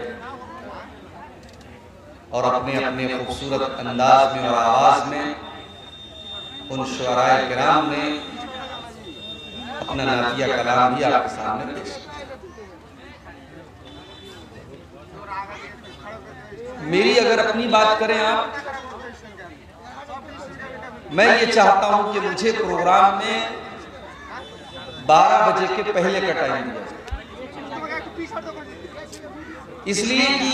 اور اپنے اپنے خوبصورت انداز میں اور آواز میں ان شعراء کرام نے اپنا نعتیہ کلام بھی آپ کے سامنے پیش کیا. میری اگر اپنی بات کریں آپ, میں یہ چاہتا ہوں کہ مجھے پروگرام میں 12 بجے کے پہلے کا ٹائم دیا جائے, اس لیے کہ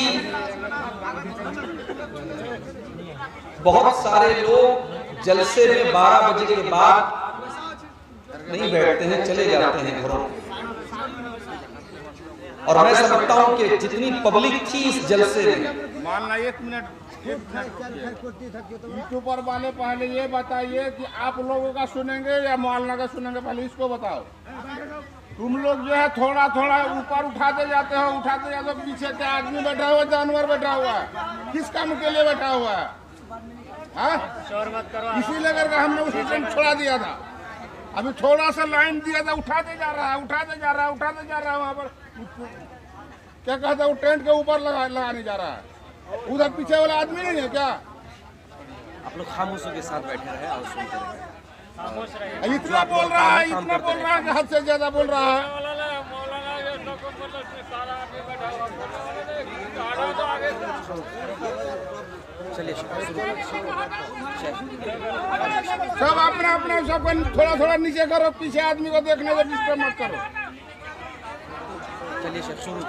بہت سارے لوگ جلسے میں 12 بجے کے بعد نہیں بیٹھتے ہیں, چلے جاتے ہیں گھروں. اور میں سمجھتا ہوں کہ جتنی پبلک تھی اس جلسے میں, ماننا 1 منٹ یوٹیوبر والے پہلے یہ بتائیے کہ آپ لوگوں کا سنیں گے یا مولانا کا سنیں گے, پہلے اس کو بتاؤ. تم لوگ جو ہے تھوڑا تھوڑا اوپر اٹھاتے جاتے ہو, پیچھے سے آدمی بیٹھا ہوا, جانور بیٹھا ہوا ہے, کس کام کے لیے بیٹھا ہوا ہے؟ اسی لیے کر کے ہم نے اسی ٹائم چھوڑا دیا تھا. ابھی تھوڑا سا لائن دیا تھا, اٹھاتے جا رہا ہے وہاں پر. کیا کہتا ہے وہ ٹینٹ کے اوپر لگانے جا رہا ہے, ادھر پیچھے والا آدمی نہیں ہے کیا؟ آپ لوگ خاموشی کے ساتھ بیٹھے رہے اور سنتے رہے. اتنا بول رہا ہے کہ حد سے زیادہ بول رہا ہے. سب اپنا اپنا سب کو تھوڑا تھوڑا نیچے کرو, پیچھے آدمی کو دیکھنے سے ڈسٹرب مت کرو. چلیے شیخ شروع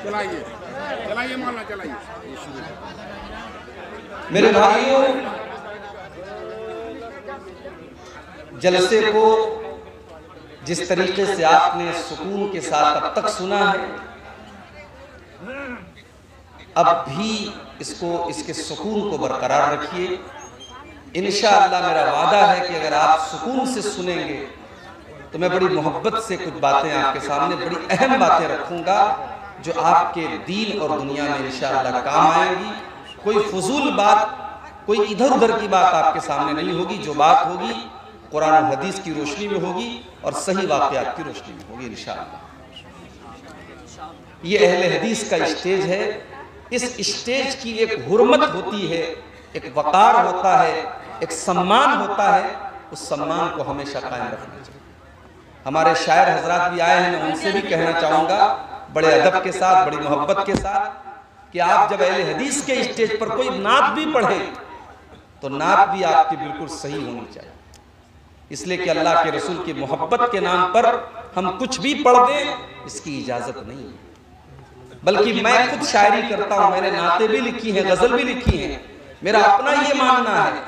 چلائیے مولانا چلائیے. میرے بھائیوں, جلسے کو جس طریقے سے آپ نے سکون کے ساتھ اب تک سنا ہے, اب بھی اس کے سکون کو برقرار رکھیے. انشاءاللہ میرا وعدہ ہے کہ اگر آپ سکون سے سنیں گے تو میں بڑی محبت سے کچھ باتیں آپ کے سامنے, بڑی اہم باتیں رکھوں گا جو آپ کے دین اور دنیا میں انشاءاللہ کام آئیں گی. کوئی فضول بات, کوئی ادھر ادھر کی بات آپ کے سامنے نہیں ہوگی. جو بات ہوگی قرآن و حدیث کی روشنی میں ہوگی اور صحیح واقعات کی روشنی میں ہوگی انشاءاللہ. یہ اہل حدیث کا اسٹیج ہے. اس اسٹیج کی ایک حرمت ہوتی ہے, ایک وقار ہوتا ہے, ایک سمان ہوتا ہے. اس سمان کو ہمیشہ قائم رکھنا چاہیے. ہمارے شاعر حضرات بھی آئے ہیں, میں ان سے بھی کہنا چاہوں گا بڑے ادب کے ساتھ, بڑی محبت کے ساتھ, کہ آپ جب اہل حدیث کے اسٹیج پر کوئی نعت بھی پڑھیں تو نعت بھی آپ کی بالکل صحیح ہونی چاہیے. اس لیے کہ اللہ کے رسول کی محبت کے نام پر ہم کچھ بھی پڑھ دیں, اس کی اجازت نہیں ہے. بلکہ میں خود شاعری کرتا ہوں, میں نے نعتیں بھی لکھی ہیں, غزل بھی لکھی ہیں. میرا اپنا یہ ماننا ہے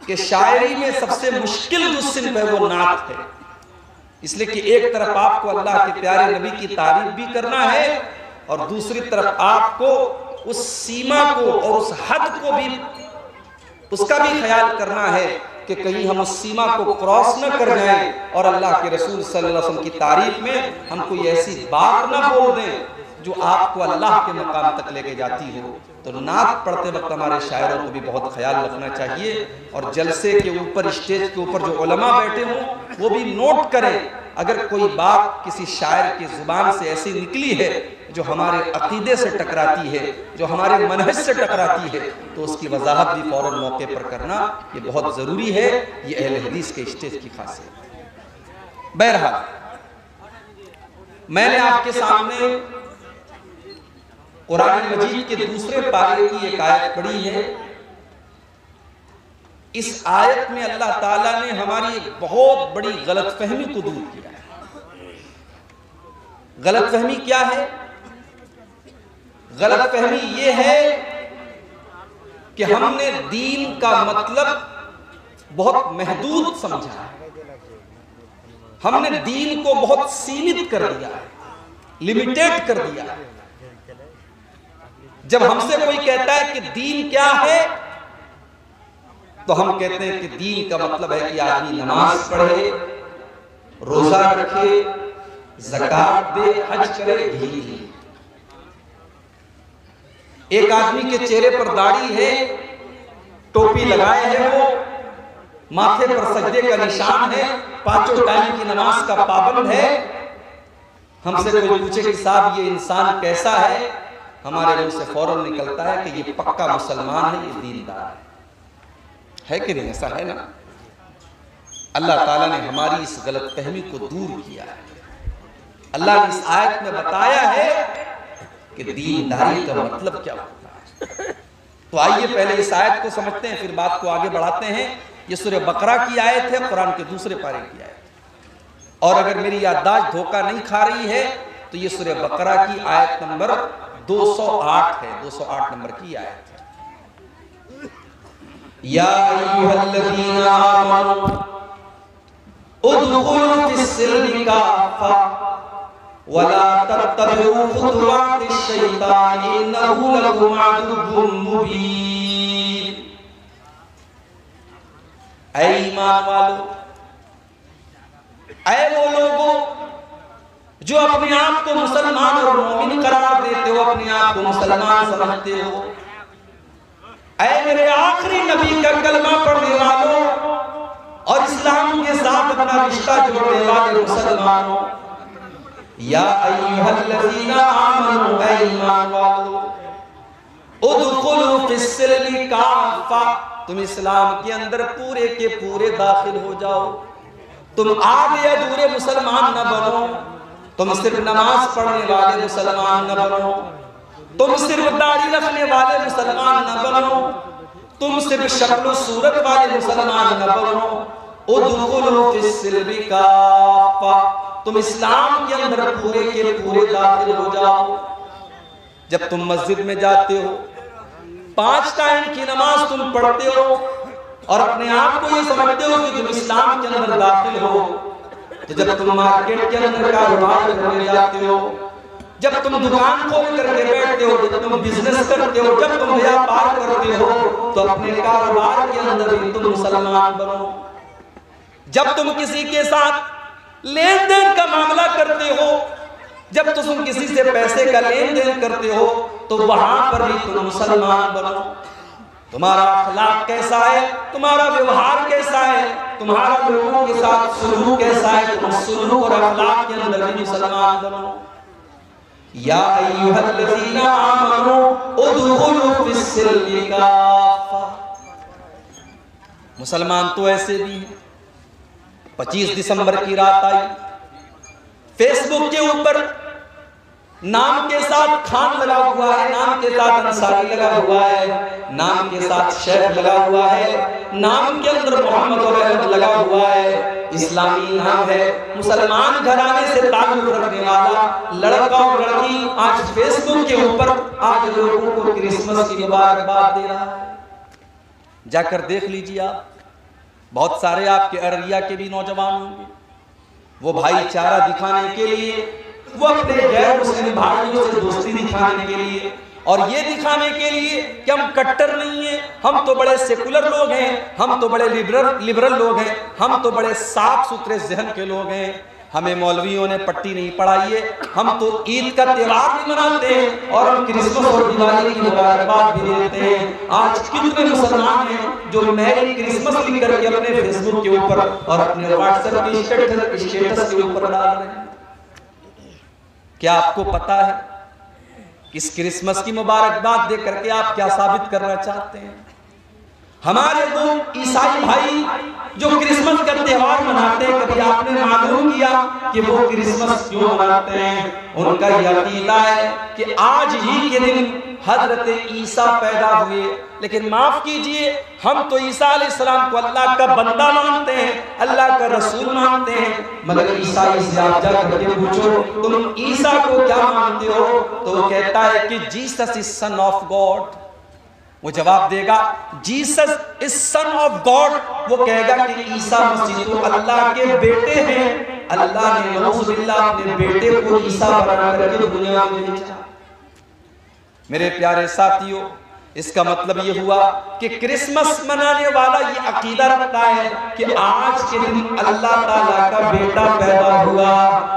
کہ شاعری میں سب سے مشکل جو صنف ہے وہ نعت ہے. اس لیے کہ ایک طرف آپ کو اللہ کے پیارے نبی کی تعریف بھی کرنا ہے اور دوسری طرف آپ کو اس سیما کو اور اس حد کو بھی, اس کا بھی خیال کرنا ہے کہ کہیں ہم اس سیما کو کراس نہ کر جائیں اور اللہ کے رسول صلی اللہ علیہ وسلم کی تعریف میں ہم کوئی ایسی بات نہ بول دیں جو آپ کو اللہ کے مقام تک لے کے جاتی ہو. تو نعت پڑھتے وقت ہمارے شاعروں کو بھی بہت خیال رکھنا چاہیے. اور جلسے کے اوپر, اسٹیج کے اوپر جو علماء بیٹھے ہوں وہ بھی نوٹ کریں, اگر کوئی بات کسی شاعر کی زبان سے ایسی نکلی ہے جو ہمارے عقیدے سے ٹکراتی ہے, جو ہمارے منہج سے ٹکراتی ہے, تو اس کی وضاحت بھی فوراً موقع پر کرنا یہ بہت ضروری ہے. یہ اہل حدیث کے اسٹیج کی خاصیت. بہرحال میں نے آپ کے سامنے قرآن مجید کے دوسرے پارے کی ایک آیت پڑھی ہے. اس آیت میں اللہ تعالیٰ نے ہماری ایک بہت بڑی غلط فہمی کو دور کیا ہے. غلط فہمی کیا ہے؟ غلط فہمی یہ ہے کہ ہم نے دین کا مطلب بہت محدود سمجھا ہے. ہم نے دین کو بہت سیمت کر دیا ہے، لمیٹیڈ کر دیا ہے۔ جب ہم سے کوئی کہتا ہے کہ دین کیا ہے تو ہم کہتے ہیں کہ دین کا مطلب ہے کہ آدمی نماز پڑھے، روزہ رکھے، زکات دے، حج کرے، گھیری لے۔ ایک آدمی کے چہرے پر داڑھی ہے، ٹوپی لگائے ہے، وہ ماتھے پر سجدے کا نشان ہے، پانچوں ٹائم کی نماز کا پابند ہے، ہم سے کوئی پوچھے کہ صاحب یہ انسان کیسا ہے، ہمارے منہ سے فوراً نکلتا ہے کہ یہ پکا مسلمان ہے، یہ دیندار ہے کہ نہیں؟ ایسا ہے نا؟ اللہ تعالیٰ نے ہماری اس غلط فہمی کو دور کیا ہے۔ اللہ نے اس آیت میں بتایا ہے کہ دینداری کا مطلب کیا ہوتا ہے۔ تو آئیے پہلے اس آیت کو سمجھتے ہیں، پھر بات کو آگے بڑھاتے ہیں۔ یہ سورہ بقرہ کی آیت ہے، قرآن کے دوسرے پارے کی آیت، اور اگر میری یادداشت دھوکہ نہیں کھا رہی ہے تو یہ سورہ بقرہ کی آیت نمبر 208 ہے، 208 نمبر کی آیت ہے۔ یا ایھا الذین آمنوا ادخلوا فی السلم کافۃ ولا تتبعوا خطوات الشیطان انہ لکم عدو مبین۔ اے ایمان والو، اے وہ لوگوں جو اپنے آپ کو مسلمان اور مومن قرار دیتے ہو، اپنے آپ کو مسلمان سمجھتے ہو، اے میرے آخری نبی کا کلمہ پڑھنے والوں اور اسلام کے ساتھ اپنا رشتہ جوڑنے والے مسلمانوں، یا ایھا الذین آمنوا، اے ایمان والو، ادخلوا فی السلم کافۃ، تم اسلام کے اندر پورے کے پورے داخل ہو جاؤ، تم آدھے ادھورے مسلمان نہ بنو، تم صرف نماز پڑھنے والے مسلمان نہ بنو، تم صرف داڑھی رکھنے والے مسلمان نہ بنو، تم صرف شکل و صورت والے مسلمان نہ بنو، ادخلوا فی السلم کافۃ، تم اسلام کے اندر پورے کے پورے داخل ہو جاؤ۔ جب تم مسجد میں جاتے ہو، 5 ٹائم کی نماز تم پڑھتے ہو اور اپنے آپ کو یہ سمجھتے ہو کہ تم اسلام کے اندر داخل ہو، تو جب تم مارکیٹ کے اندر کاروبار کرنے جاتے ہو، جب تم دکان کھول کر کے بیٹھتے ہو، جب تم بزنس کرتے ہو، جب تم ویاپار کرتے ہو، تو اپنے کاروبار کے اندر بھی تم مسلمان بنو۔ جب تم کسی کے ساتھ لین دین کا معاملہ کرتے ہو، جب تم کسی سے پیسے کا لین دین کرتے ہو، تو وہاں پر بھی تم مسلمان بنو۔ تمہارا اخلاق کیسا ہے، تمہارا ویوہار کیسا ہے، تمہارا لوگوں کے ساتھ سلوک کیسا ہے، تم سلوک اور اخلاق کے اندر بھی مسلمان بنو۔ یا ایھا الذین آمنوا ادخلوا فی السلم کافۃ۔ مسلمان تو ایسے بھی ہیں۔ 25 دسمبر کی رات آئی، فیس بک کے اوپر نام کے ساتھ خان لگا ہوا ہے، نام کے ساتھ انصاری لگا ہوا ہے، نام کے ساتھ شیخ لگا ہوا ہے، نام کے اندر محمد اور احمد لگا ہوا ہے، اسلامی نام ہے، مسلمان گھرانے سے تعلق رکھنے والا لڑکا اور لڑکی آج فیس بک کے اوپر آج لوگوں کو کرسمس کی مبارکباد دے رہا ہے۔ جا کر دیکھ لیجیے آپ، بہت سارے آپ کے ارریہ کے بھی نوجوان ہوں گے، وہ بھائی چارہ دکھانے کے لیے، وہ اپنے غیر مسلم بھائیوں سے دوستی دکھانے کے لیے، اور یہ دکھانے کے لیے کہ ہم کٹر نہیں ہیں، ہم تو بڑے سیکولر لوگ ہیں، ہم تو بڑے لبرل لوگ ہیں، ہم تو بڑے صاف ستھرے ذہن کے لوگ ہیں، ہمیں مولویوں نے پٹی نہیں پڑھائی ہے، ہم تو عید کا تہوار بھی مناتے ہیں اور ہم کرسمس اور دیوالی کی مبارکباد بھی دیتے ہیں۔ آج کتنے مسلمان ہیں جو میری کرسمس لکھ کر کے اپنے فیس بک کے اوپر اور اپنے واٹس ایپ کے اسٹیٹس کے اوپر ڈال رہے ہیں۔ کیا آپ کو پتا ہے کہ اس کرسمس کی مبارکباد دے کر کے آپ کیا ثابت کرنا چاہتے ہیں؟ ہمارے وہ عیسائی بھائی جو کرسمس کا تہوار مناتے ہیں، کبھی آپ نے معلوم کیا کہ وہ کرسمس کیوں مناتے ہیں؟ ان کا یہ عقیدہ ہے کہ آج ہی کے دن حضرت عیسیٰ پیدا ہوئے، لیکن معاف کیجئے، ہم تو عیسیٰ علیہ السلام کو اللہ کا بندہ مانتے ہیں، اللہ کا رسول مانتے ہیں، مگر عیسائی سے آپ جا کر کے پوچھو تم عیسیٰ کو کیا مانتے ہو، تو وہ کہتا ہے کہ Jesus is son of God۔ وہ جواب دے گا Jesus is son of God، وہ کہے گا کہ عیسیٰ مسیح تو اللہ کے بیٹے ہیں۔ اللہ نے نعوذ باللہ اپنے بیٹے کو عیسیٰ بنا کر کے دنیا میں بھیجا۔ میرے پیارے ساتھیوں، اس کا مطلب یہ ہوا کہ کرسمس منانے والا یہ عقیدہ رکھتا ہے کہ آج کے دن اللہ تعالیٰ کا بیٹا پیدا ہوا،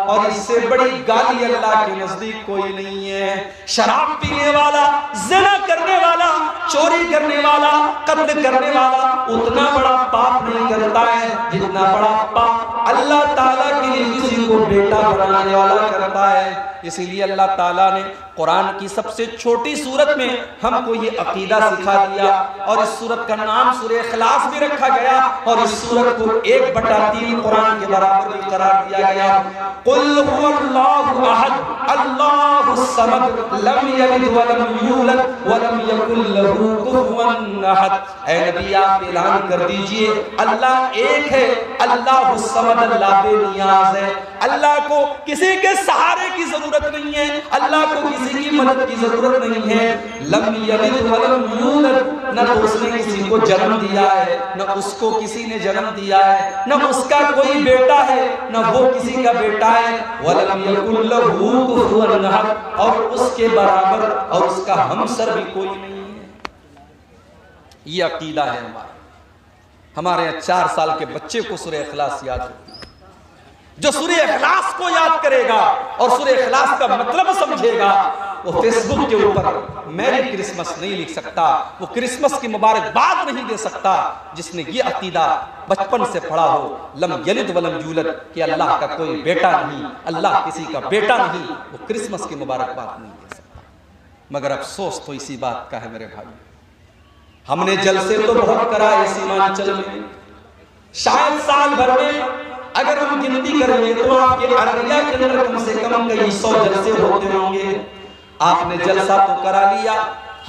اور اس سے بڑی گالی اللہ کے نزدیک کوئی نہیں ہے۔ شراب پینے والا، زنا کرنے والا، چوری کرنے والا، قتل کرنے والا اتنا بڑا پاپ نہیں کرتا ہے جتنا بڑا پاپ اللہ تعالیٰ کے لیے کسی کو بیٹا بنانے والا کرتا ہے۔ اسی لیے اللہ تعالیٰ نے قرآن کی سب سے چھوٹی سورت میں ہم کو یہ عقیدہ سکھا دیا، اور اس سورت کا نام سورہ اخلاص بھی رکھا گیا، اور اس سورت کو 1/3 قرآن کے برابر بھی قرار دیا گیا۔ قل هو اللہ احد اللہ الصمد لم یلد ولم یولد ولم یکن لہ کفوا احد۔ اے نبی آپ اعلان کر دیجئے اللہ ایک ہے، اللہ الصمد، اللہ بے نیاز ہے، اللہ کو کسی کے سہارے کی ضرورت نہیں ہے، اللہ کو کسی کی مدد کی ضرورت نہیں ہے۔ لم یلد ولم یولد، نہ تو اس نے کسی کو جنم دیا ہے، نہ اس کو کسی نے جنم دیا ہے، نہ اس کا کوئی بیٹا ہے، نہ وہ کسی کا بیٹا ہے۔ ولم یکن لہ کفوا احد، اور اس کے برابر اور اس کا ہمسر بھی کوئی نہیں ہے۔ یہ عقیدہ ہے ہمارے 4 سال کے بچے کو سورہ اخلاص یاد ہوتی ہے۔ جو سورہ اخلاص کو یاد کرے گا اور سورہ اخلاص کا مطلب سمجھے گا، وہ فیس بک کے اوپر میری کرسمس نہیں لکھ سکتا، وہ کرسمس کی مبارکباد نہیں دے سکتا جس نے یہ عقیدہ بچپن سے پڑھا ہو، لم یلد ولم یولد، کہ اللہ کا کوئی بیٹا نہیں، اللہ کسی کا بیٹا نہیں، وہ کرسمس کی مبارکباد نہیں دے سکتا۔ مگر افسوس تو اسی بات کا ہے میرے بھائی، ہم نے جلسے تو بہت کرائے سیمانچل میں، شاید سال بھر میں اگر ہم گنتی کریں گے تو آپ کے ارریہ کے اندر کم سے کم کئی 100 جلسے ہوتے ہوں گے۔ آپ نے جلسہ تو کرا لیا،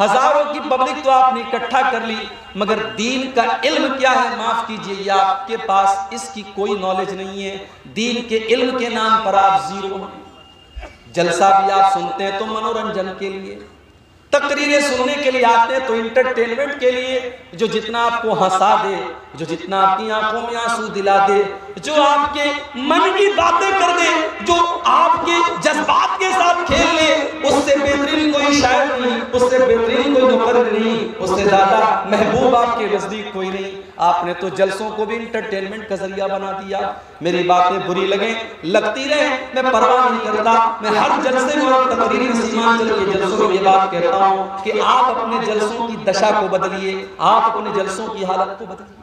ہزاروں کی پبلک تو آپ نے اکٹھا کر لی، مگر دین کا علم کیا ہے معاف کیجئے، یا آپ کے پاس اس کی کوئی نالج نہیں ہے۔ دین کے علم کے نام پر آپ زیرو ہیں۔ جلسہ بھی آپ سنتے ہیں تو منورنجن کے لیے، تقریریں سننے کے لیے آتے ہیں تو انٹرٹینمنٹ کے لیے، جو جتنا آپ کو ہنسا دے، جو جتنا آپ کی آنکھوں میں آنسو دلا دے، جو آپ کے من کی باتیں کر دے، جو آپ کے جذبات کے ساتھ کھیل لے، اس سے بہترین کوئی شاعر نہیں، اس سے بہترین کوئی مقرر نہیں، اس سے زیادہ محبوب آپ کے نزدیک کوئی نہیں۔ آپ نے تو جلسوں کو بھی انٹرٹینمنٹ کا ذریعہ بنا دیا۔ میری باتیں بری لگیں، لگتی رہیں، میں پرواہ نہیں کرتا، میں ہر جلسے میں اور تقریر سیمانچل کے جلسوں میں یہ بات کہتا ہوں کہ آپ اپنے جلسوں کی دشا کو بدلیے، آپ اپنے جلسوں کی حالت کو بدلیے۔